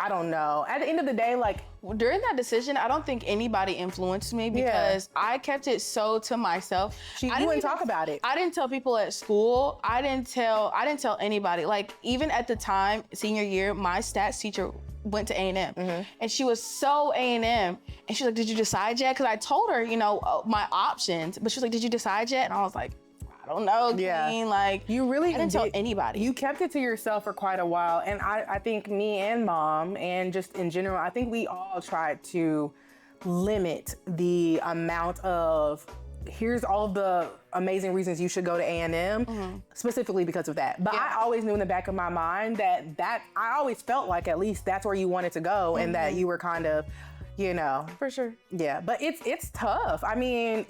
don't know. At the end of the day, like, during that decision, I don't think anybody influenced me because I kept it so to myself. You wouldn't talk about it. I didn't tell people at school. I didn't tell anybody. Like, even at the time, senior year, my stats teacher went to A&M and she was so A&M, and she's like, did you decide yet? Because I told her, my options, but she was like, did you decide yet? And I was like, I don't know, Queen. Like, you really I didn't tell anybody. You kept it to yourself for quite a while. And I think me and Mom, and just in general, I think we all tried to limit the amount of, here's all the amazing reasons you should go to A&M, specifically because of that. But I always knew in the back of my mind that I always felt like at least that's where you wanted to go, and that you were kind of, For sure. Yeah, but it's tough. I mean,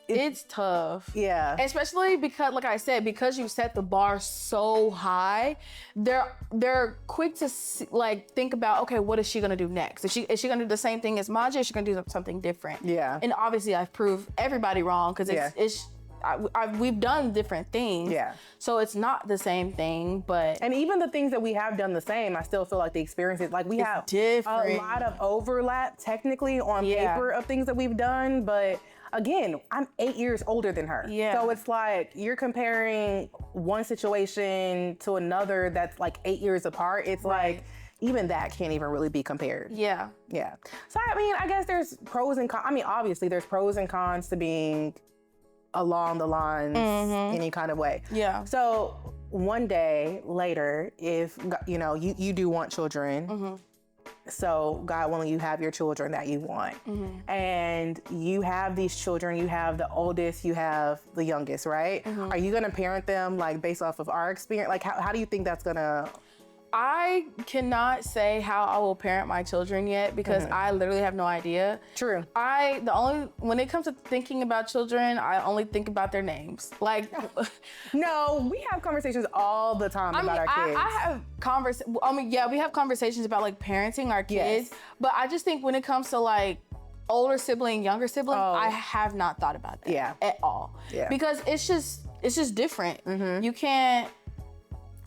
it's tough. Yeah. Especially because, like I said, because you set the bar so high, they're quick to think about, okay, what is she gonna do next? Is she gonna do the same thing as Emajae? Is she gonna do something different? Yeah. And obviously, I've proved everybody wrong because we've done different things. Yeah. So it's not the same thing, but. And even the things that we have done the same, I still feel like the experiences, like we have different. A lot of overlap technically on paper of things that we've done, but again, I'm 8 years older than her. Yeah. So it's like you're comparing one situation to another that's like 8 years apart. It's like, even that can't even really be compared. Yeah. Yeah. So I mean, I guess there's pros and cons. I mean, obviously there's pros and cons to being along the lines any kind of way. Yeah. So one day later, if you do want children, so God willing, you have your children that you want, and you have these children. You have the oldest, you have the youngest, right? Are you gonna parent them like based off of our experience? Like how do you think that's gonna? I cannot say how I will parent my children yet because I literally have no idea. True. When it comes to thinking about children, I only think about their names. Like, no, we have conversations all the time about our kids. We have conversations about like parenting our kids, but I just think when it comes to like older sibling, younger sibling, I have not thought about that at all. Yeah. Because it's just different. You can't.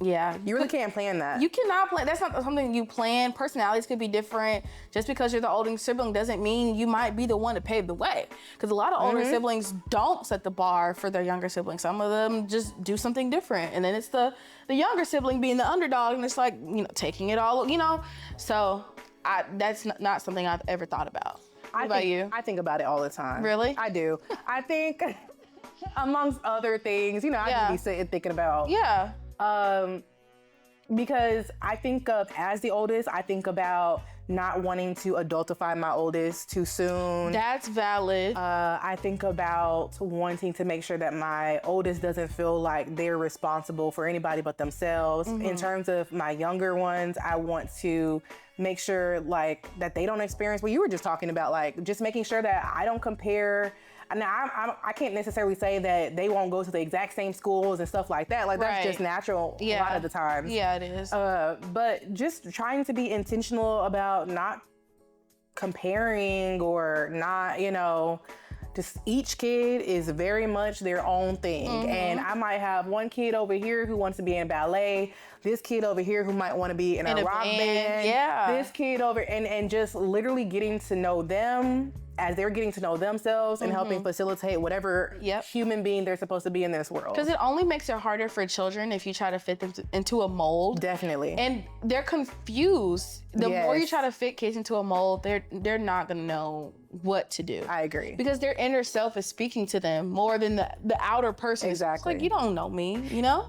Yeah. You really can't plan that. You cannot plan. That's not something you plan. Personalities could be different. Just because you're the older sibling doesn't mean you might be the one to pave the way. Because a lot of older siblings don't set the bar for their younger siblings. Some of them just do something different. And then it's the younger sibling being the underdog, and it's like, taking it all, So that's not something I've ever thought about. What about you? I think about it all the time. Really? I do. I think, amongst other things, I could be sitting thinking about. Yeah. Because I think of, as the oldest, I think about not wanting to adultify my oldest too soon. That's valid. I think about wanting to make sure that my oldest doesn't feel like they're responsible for anybody but themselves. In terms of my younger ones, I want to make sure like that they don't experience what you were just talking about, like just making sure that I don't compare. Now, I can't necessarily say that they won't go to the exact same schools and stuff like that. Like, that's just natural a lot of the times. Yeah, it is. But just trying to be intentional about not comparing or not, just each kid is very much their own thing. And I might have one kid over here who wants to be in ballet, this kid over here who might want to be in a rock band. Yeah. This kid over, and just literally getting to know them as they're getting to know themselves and helping facilitate whatever human being they're supposed to be in this world. Because it only makes it harder for children if you try to fit them into a mold. Definitely. And they're confused. The more you try to fit kids into a mold, they're not gonna know what to do. I agree. Because their inner self is speaking to them more than the outer person. Exactly. It's like, you don't know me,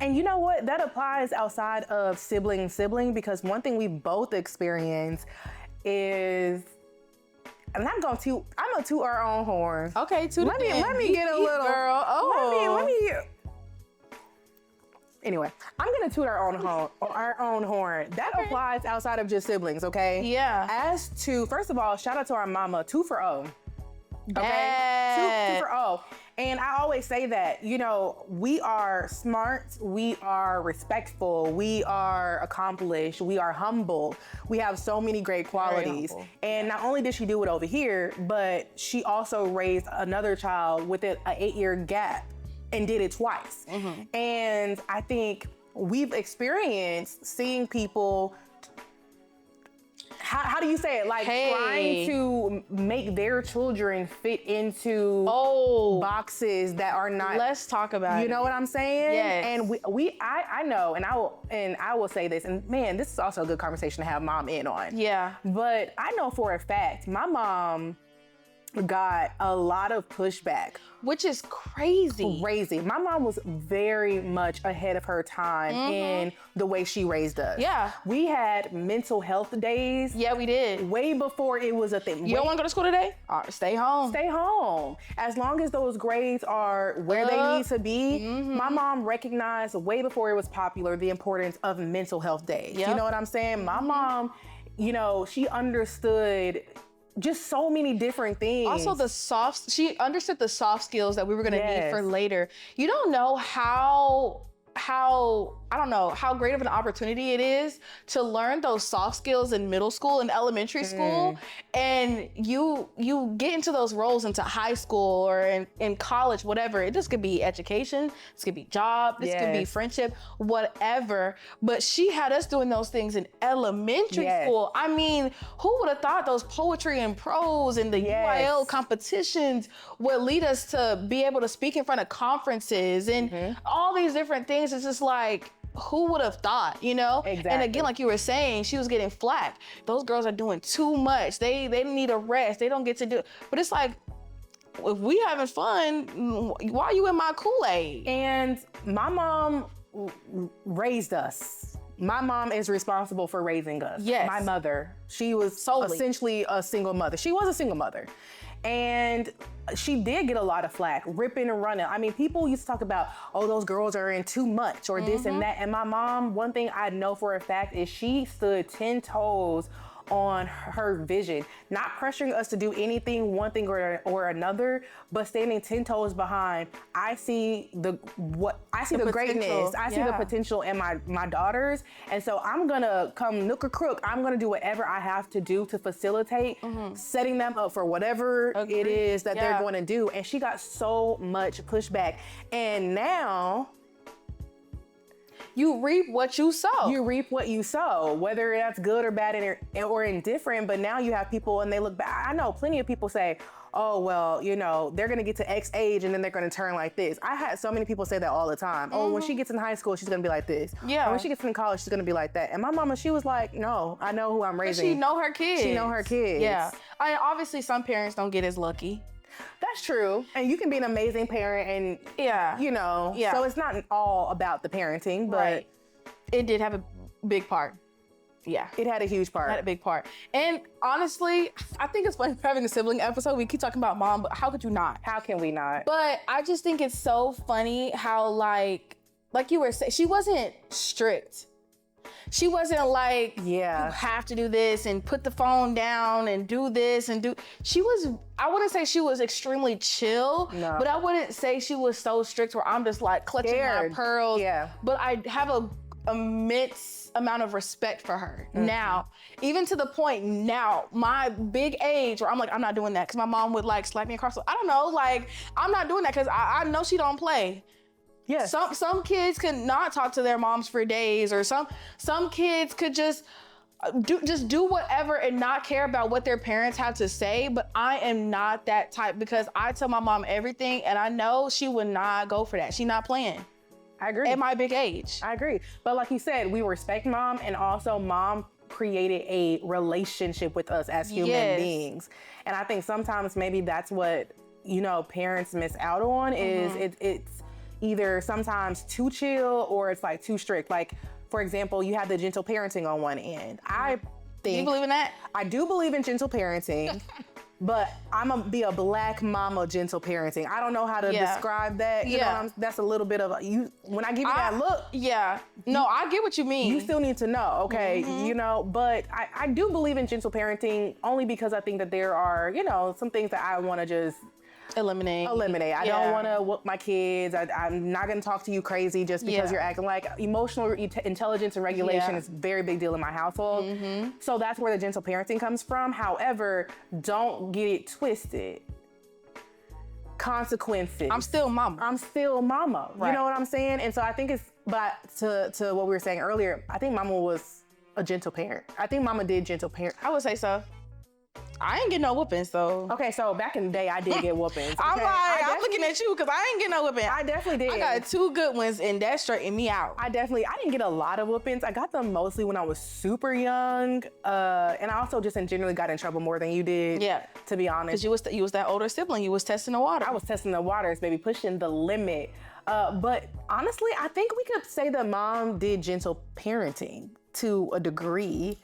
And you know what? That applies outside of sibling, because one thing we both experience is, I'm gonna toot our own horn. Okay, let me get a little girl. Oh. Let me Anyway, I'm gonna toot our own horn. That applies outside of just siblings, okay? Yeah. As to, first of all, shout out to our mama, 2 for O. Okay? Yes. 2 for O. And I always say that, you know, we are smart, we are respectful, we are accomplished, we are humble. We have so many great qualities. And not only did she do it over here, but she also raised another child with an 8-year gap and did it twice. And I think we've experienced seeing people, how do you say it? Like trying to make their children fit into boxes that are not. Let's talk about it. You know what I'm saying? Yes. And I know, and I will say this, and man, this is also a good conversation to have mom in on. Yeah. But I know for a fact, my mom got a lot of pushback. Which is crazy. Crazy. My mom was very much ahead of her time in the way she raised us. Yeah. We had mental health days. Yeah, we did. Way before it was a thing. You don't want to go to school today? All right, stay home. Stay home. As long as those grades are where they need to be. My mom recognized way before it was popular the importance of mental health days. Yep. You know what I'm saying? My mom, you know, she understood just so many different things. Also she understood the soft skills that we were gonna need for later. You don't know how I don't know how great of an opportunity it is to learn those soft skills in middle school and elementary school, and you get into those roles into high school or in college, whatever. This could be education, this could be job, this could be friendship, whatever. But she had us doing those things in elementary school. I mean, who would have thought those poetry and prose and the UIL competitions would lead us to be able to speak in front of conferences and all these different things? It's just like, who would have thought, you know? Exactly. And again, like you were saying, she was getting flack. Those girls are doing too much. They need a rest. They don't get to do it. But it's like, if we having fun, why are you in my Kool-Aid? And my mom raised us. My mom is responsible for raising us. Yes. My mother, she was essentially a single mother. She was a single mother. And she did get a lot of flack, ripping and running. I mean, people used to talk about, oh, those girls are in too much or this and that. And my mom, one thing I know for a fact is she stood 10 toes on her vision, not pressuring us to do anything, one thing or another, but standing 10 toes behind. I see the greatness. I see the potential in my daughters. And so I'm gonna come nook or crook. I'm gonna do whatever I have to do to facilitate setting them up for whatever it is that they're going to do. And she got so much pushback. And now, you reap what you sow. You reap what you sow, whether that's good or bad or indifferent. But now you have people and they look back. I know plenty of people say, oh, well, you know, they're going to get to X age and then they're going to turn like this. I had so many people say that all the time. Oh, when she gets in high school, she's going to be like this. Yeah. Or when she gets in college, she's going to be like that. And my mama, she was like, no, I know who I'm raising. She know her kids. She know her kids. Yeah. I mean, obviously some parents don't get as lucky. That's true. And you can be an amazing parent and, you know, so it's not all about the parenting, but it did have a big part. Yeah. It had a huge part. It had a big part. And honestly, I think it's funny having a sibling episode. We keep talking about mom, but how could you not? How can we not? But I just think it's so funny how like you were saying, she wasn't strict. She wasn't like, you have to do this and put the phone down and do this and do. She was, I wouldn't say she was extremely chill, but I wouldn't say she was so strict where I'm just like clutching my pearls. Yeah. But I have a immense amount of respect for her now, even to the point now, my big age where I'm like, I'm not doing that because my mom would like slap me across. I don't know, like I'm not doing that because I know she don't play. Yes. Some kids could not talk to their moms for days, or some kids could just do whatever and not care about what their parents have to say. But I am not that type because I tell my mom everything and I know she would not go for that. She not playing. I agree. At my big age. I agree. But like you said, we respect mom, and also mom created a relationship with us as human beings. And I think sometimes maybe that's what, you know, parents miss out on is it's either sometimes too chill or it's like too strict. Like, for example, you have the gentle parenting on one end. I think— Do you believe in that? I do believe in gentle parenting. but I'm gonna be a black mama gentle parenting. I don't know how to describe that. You know, that's a little bit of when I give you that look. Yeah. No, I get what you mean. You still need to know, okay? You know, but I do believe in gentle parenting only because I think that there are, you know, some things that I want to just eliminate. I don't want to whoop my kids. I'm not going to talk to you crazy just because you're acting like emotional intelligence and regulation is a very big deal in my household. So that's where the gentle parenting comes from. However, don't get it twisted. Consequences. I'm still mama. Right. You know what I'm saying? And so I think but to what we were saying earlier, I think mama was a gentle parent. I think mama did gentle parent. I would say so. I ain't get no whoopings, so. Okay, so back in the day, I did get whoopings. Okay? I'm looking at you because I ain't get no whooping. I definitely did. I got 2 good ones and that straightened me out. I didn't get a lot of whoopings. I got them mostly when I was super young. And I also just generally got in trouble more than you did. Yeah. To be honest. Because you was that older sibling. You was testing the water. I was testing the waters, baby, pushing the limit. But honestly, I think we could say that mom did gentle parenting to a degree.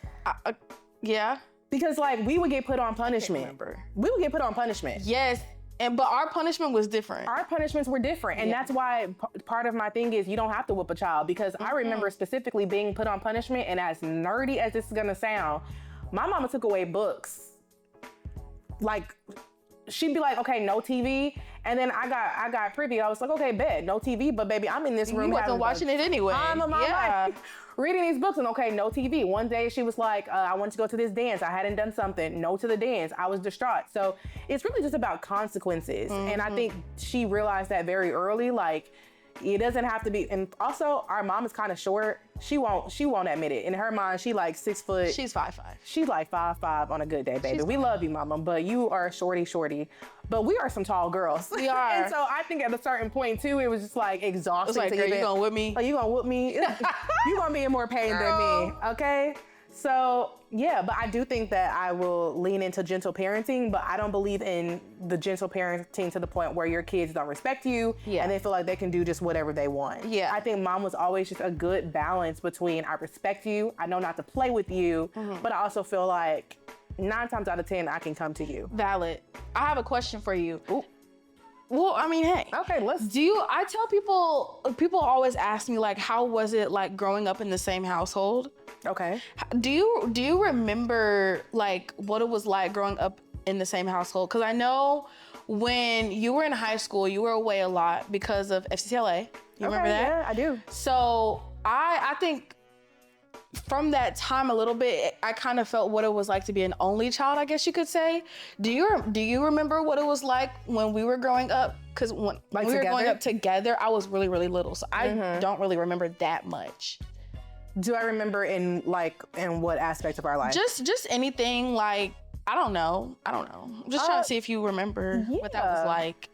Yeah. Because like we would get put on punishment. We would get put on punishment. Yes, but our punishment was different. Our punishments were different, and that's why part of my thing is you don't have to whoop a child. Because I remember specifically being put on punishment, and as nerdy as this is gonna sound, my mama took away books. Like she'd be like, okay, no TV, and then I got privy. I was like, okay, bet, no TV, but baby, I'm in this room. You wasn't watching it anyway. I'm a mama. Reading these books and okay, no TV. One day she was like, I want to go to this dance. I hadn't done something. No to the dance. I was distraught. So it's really just about consequences. And I think she realized that very early. Like it doesn't have to be. And also our mom is kind of short. She won't admit it. In her mind, she like 6 foot. She's 5'5". She's like 5'5" on a good day, baby. We love you, mama, but you are a shorty. But we are some tall girls. We are. And so I think at a certain point too, it was just like exhausting. It's like, girl, you gonna whip me? Oh, you gonna whoop me? You gonna be in more pain than me, okay? So yeah, but I do think that I will lean into gentle parenting, but I don't believe in the gentle parenting to the point where your kids don't respect you and they feel like they can do just whatever they want. Yeah. I think mom was always just a good balance between I respect you, I know not to play with you, but I also feel like 9 times out of 10, I can come to you. Valid. I have a question for you. Ooh. Well, I mean, hey. Okay, I tell people always ask me like, how was it like growing up in the same household? Okay. Do you remember like what it was like growing up in the same household? Because I know when you were in high school, you were away a lot because of FCCLA. You remember that? Yeah, I do. So I think from that time a little bit, I kind of felt what it was like to be an only child, I guess you could say. Do you remember what it was like when we were growing up? Because when we were growing up together, I was really, really little. So I don't really remember that much. Do I remember in what aspect of our life? Just anything, like, I don't know. I'm just trying to see if you remember what that was like.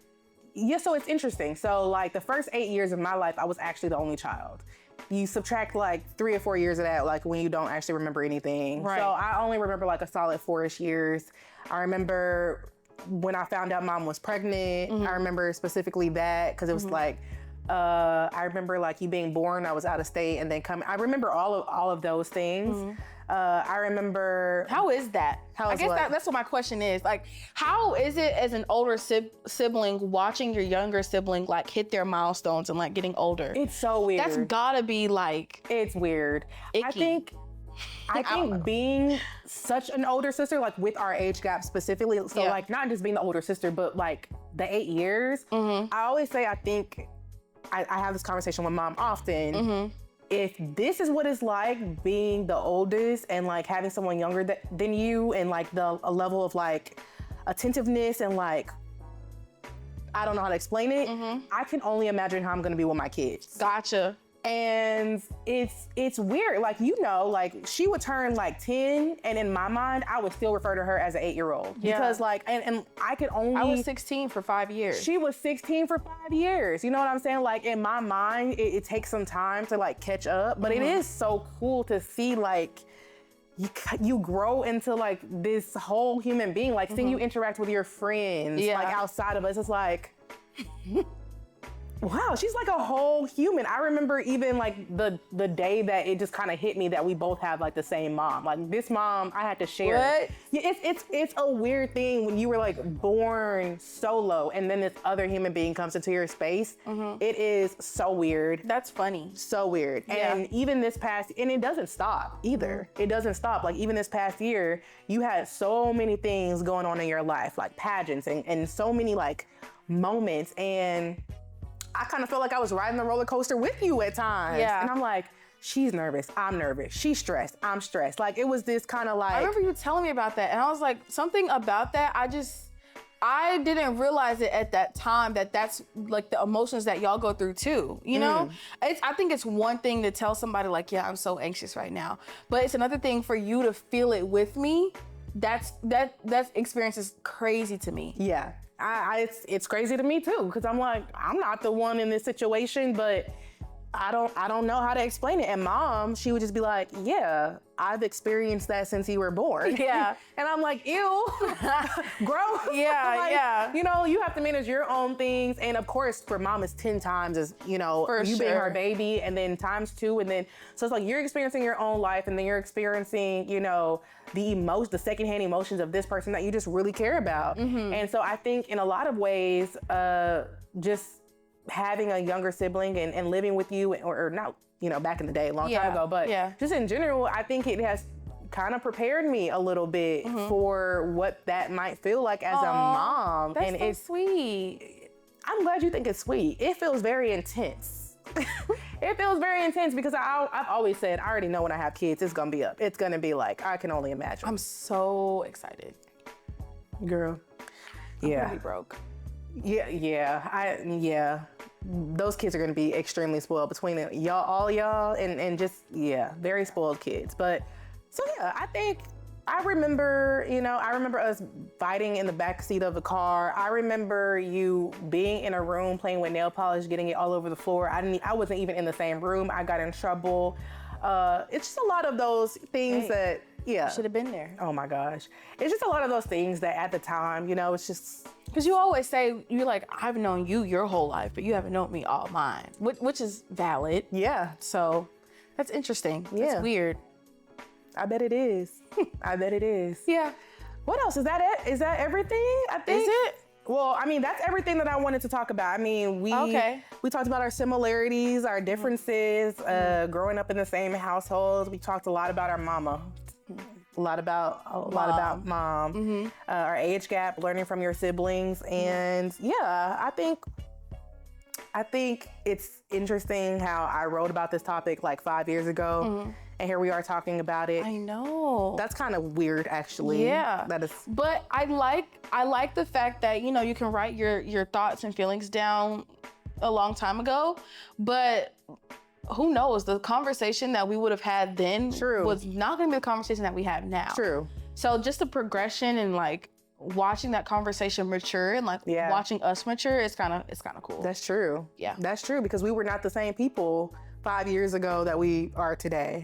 Yeah, so it's interesting. So like the first 8 years of my life, I was actually the only child. You subtract like 3 or 4 years of that, like when you don't actually remember anything. Right. So I only remember like a solid 4-ish years. I remember when I found out mom was pregnant. I remember specifically that because it was like, I remember like you being born, I was out of state and then coming. I remember all of those things. I remember. How is that? I guess that's what my question is. Like, how is it as an older sibling watching your younger sibling like hit their milestones and like getting older? It's so weird. That's gotta be like. It's weird. Icky. I think being such an older sister, like with our age gap specifically, so like not just being the older sister, but like the 8 years. I always say I think I have this conversation with mom often. If this is what it's like being the oldest and like having someone younger than you and like a level of like attentiveness and like, I don't know how to explain it. I can only imagine how I'm gonna be with my kids. Gotcha. And it's weird. Like, you know, like she would turn like 10 and in my mind, I would still refer to her as an 8-year-old. Because like, and I could only. I was 16 for 5 years. She was 16 for 5 years. You know what I'm saying? Like in my mind, it takes some time to like catch up, but it is so cool to see like, you grow into like this whole human being, like seeing you interact with your friends, like outside of us, it's like, wow, she's like a whole human. I remember even like the day that it just kind of hit me that we both have like the same mom. Like this mom, I had to share. What? Yeah, it's a weird thing when you were like born solo and then this other human being comes into your space. It is so weird. That's funny. So weird. Yeah. And even this past, and it doesn't stop either. It doesn't stop. Like even this past year, you had so many things going on in your life, like pageants and so many like moments. And I kind of felt like I was riding the roller coaster with you at times. Yeah. And I'm like, she's nervous, I'm nervous. She's stressed, I'm stressed. Like it was this kind of like. I remember you telling me about that, and I was like, something about that, I didn't realize it at that time that's like the emotions that y'all go through too, you know? I think it's one thing to tell somebody like, yeah, I'm so anxious right now. But it's another thing for you to feel it with me. That experience is crazy to me. Yeah, it's crazy to me too, because I'm like, I'm not the one in this situation, but I don't know how to explain it. And mom, she would just be like, yeah, I've experienced that since you were born. Yeah. And I'm like, ew, gross. Yeah, Like, yeah. You know, you have to manage your own things. And of course, for mom, it's 10 times as, you know, For you being sure. her baby and then times 2. And then, so it's like you're experiencing your own life and then you're experiencing, you know, the secondhand emotions of this person that you just really care about. And so I think in a lot of ways, just having a younger sibling and living with you, or not, you know, back in the day, a long time ago, but just in general, I think it has kind of prepared me a little bit for what that might feel like as a mom. That's And so it's sweet. I'm glad you think it's sweet. It feels very intense. It feels very intense because I've always said, I already know when I have kids, it's gonna be up. It's gonna be like, I can only imagine. I'm so excited. Girl. I'm Yeah. gonna be broke. Yeah. Those kids are gonna be extremely spoiled between y'all, all y'all, and just, very spoiled kids. But, so yeah, I remember us fighting in the backseat of a car. I remember you being in a room playing with nail polish, getting it all over the floor. I wasn't even in the same room. I got in trouble. It's just a lot of those things that, Should have been there. oh my gosh. It's just a lot of those things that at the time, you know, it's just. Because you always say, you're like, I've known you your whole life, but you haven't known me all mine, which is valid. Yeah. So that's interesting. Yeah. That's weird. I bet it is. I bet it is. Yeah. What else? Is that it? Is that everything? I think. Is it? Well, I mean, that's everything that I wanted to talk about. I mean, we talked about our similarities, our differences, growing up in the same households. We talked a lot about our mama. A lot about mom. Our age gap, learning from your siblings, and I think it's interesting how I wrote about this topic like 5 years ago, and here we are talking about it. I know. That's kind of weird, actually. Yeah. That is. But I like the fact that, you know, you can write your thoughts and feelings down a long time ago, but who knows, the conversation that we would have had then was not going to be the conversation that we have now. True. So just the progression and like watching that conversation mature and like watching us mature is kind of cool. That's true. Yeah. That's true, because we were not the same people 5 years ago that we are today.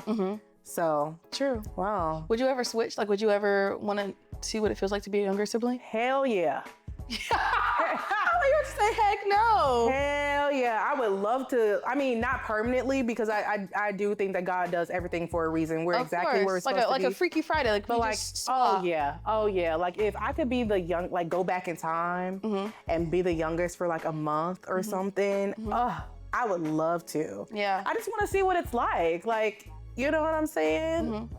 So. True. Wow. Would you ever switch? Like, would you ever want to see what it feels like to be a younger sibling? Hell yeah. You would say heck no. Hell yeah. I would love to. I mean, not permanently, because I do think that God does everything for a reason. We're exactly where we're supposed to be. Like a Freaky Friday. Like, but like, oh yeah. Like if I could be go back in time and be the youngest for like a month or something. I would love to. Yeah. I just want to see what it's like. Like, you know what I'm saying?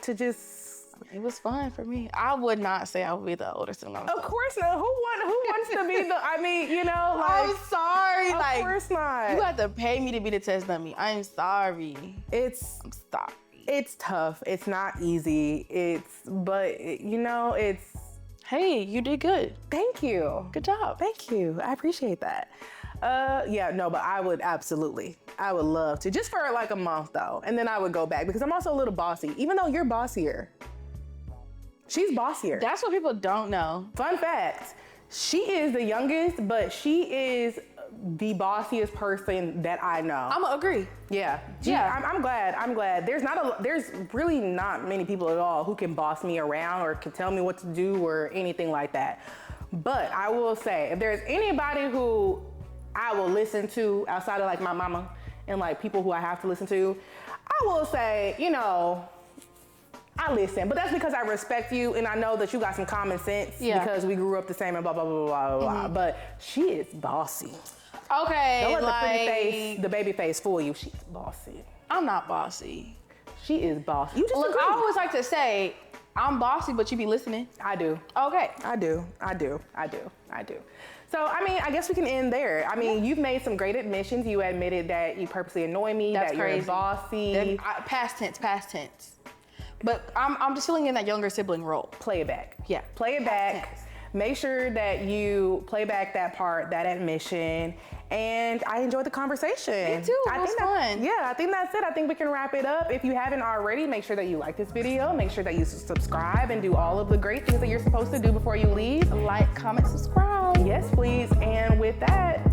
To just. It was fun for me. I would not say I would be the oldest sibling. Of course not. Who wants to be the? I mean, you know, like. I'm sorry. Of course not. You have to pay me to be the test dummy. I'm sorry. I'm sorry. It's tough. It's not easy. But you know, it's. Hey, you did good. Thank you. Good job. Thank you. I appreciate that. But I would love to, just for like a month though, and then I would go back because I'm also a little bossy, even though you're bossier. She's bossier. That's what people don't know. Fun fact, she is the youngest, but she is the bossiest person that I know. I'm gonna agree. Yeah. I'm glad. There's really not many people at all who can boss me around or can tell me what to do or anything like that. But I will say, if there's anybody who I will listen to outside of like my mama and like people who I have to listen to, I will say, you know, I listen, but that's because I respect you and I know that you got some common sense because we grew up the same and blah, blah, blah, blah, blah, blah. But she is bossy. Okay, Don't let the pretty face, the baby face fool you. She's bossy. I'm not bossy. She is bossy. You just Look, agree. I always like to say, I'm bossy, but you be listening. I do. Okay. I do. So, I mean, I guess we can end there. I mean, you've made some great admissions. You admitted that you purposely annoy me, That's that crazy. you're bossy. Past tense. But I'm just feeling in that younger sibling role. Play it back. Yeah. Play it back. Make sure that you play back that part, that admission. And I enjoyed the conversation. Me too. It was fun. Yeah, I think that's it. I think we can wrap it up. If you haven't already, make sure that you like this video. Make sure that you subscribe and do all of the great things that you're supposed to do before you leave. Like, comment, subscribe. Yes, please. And with that,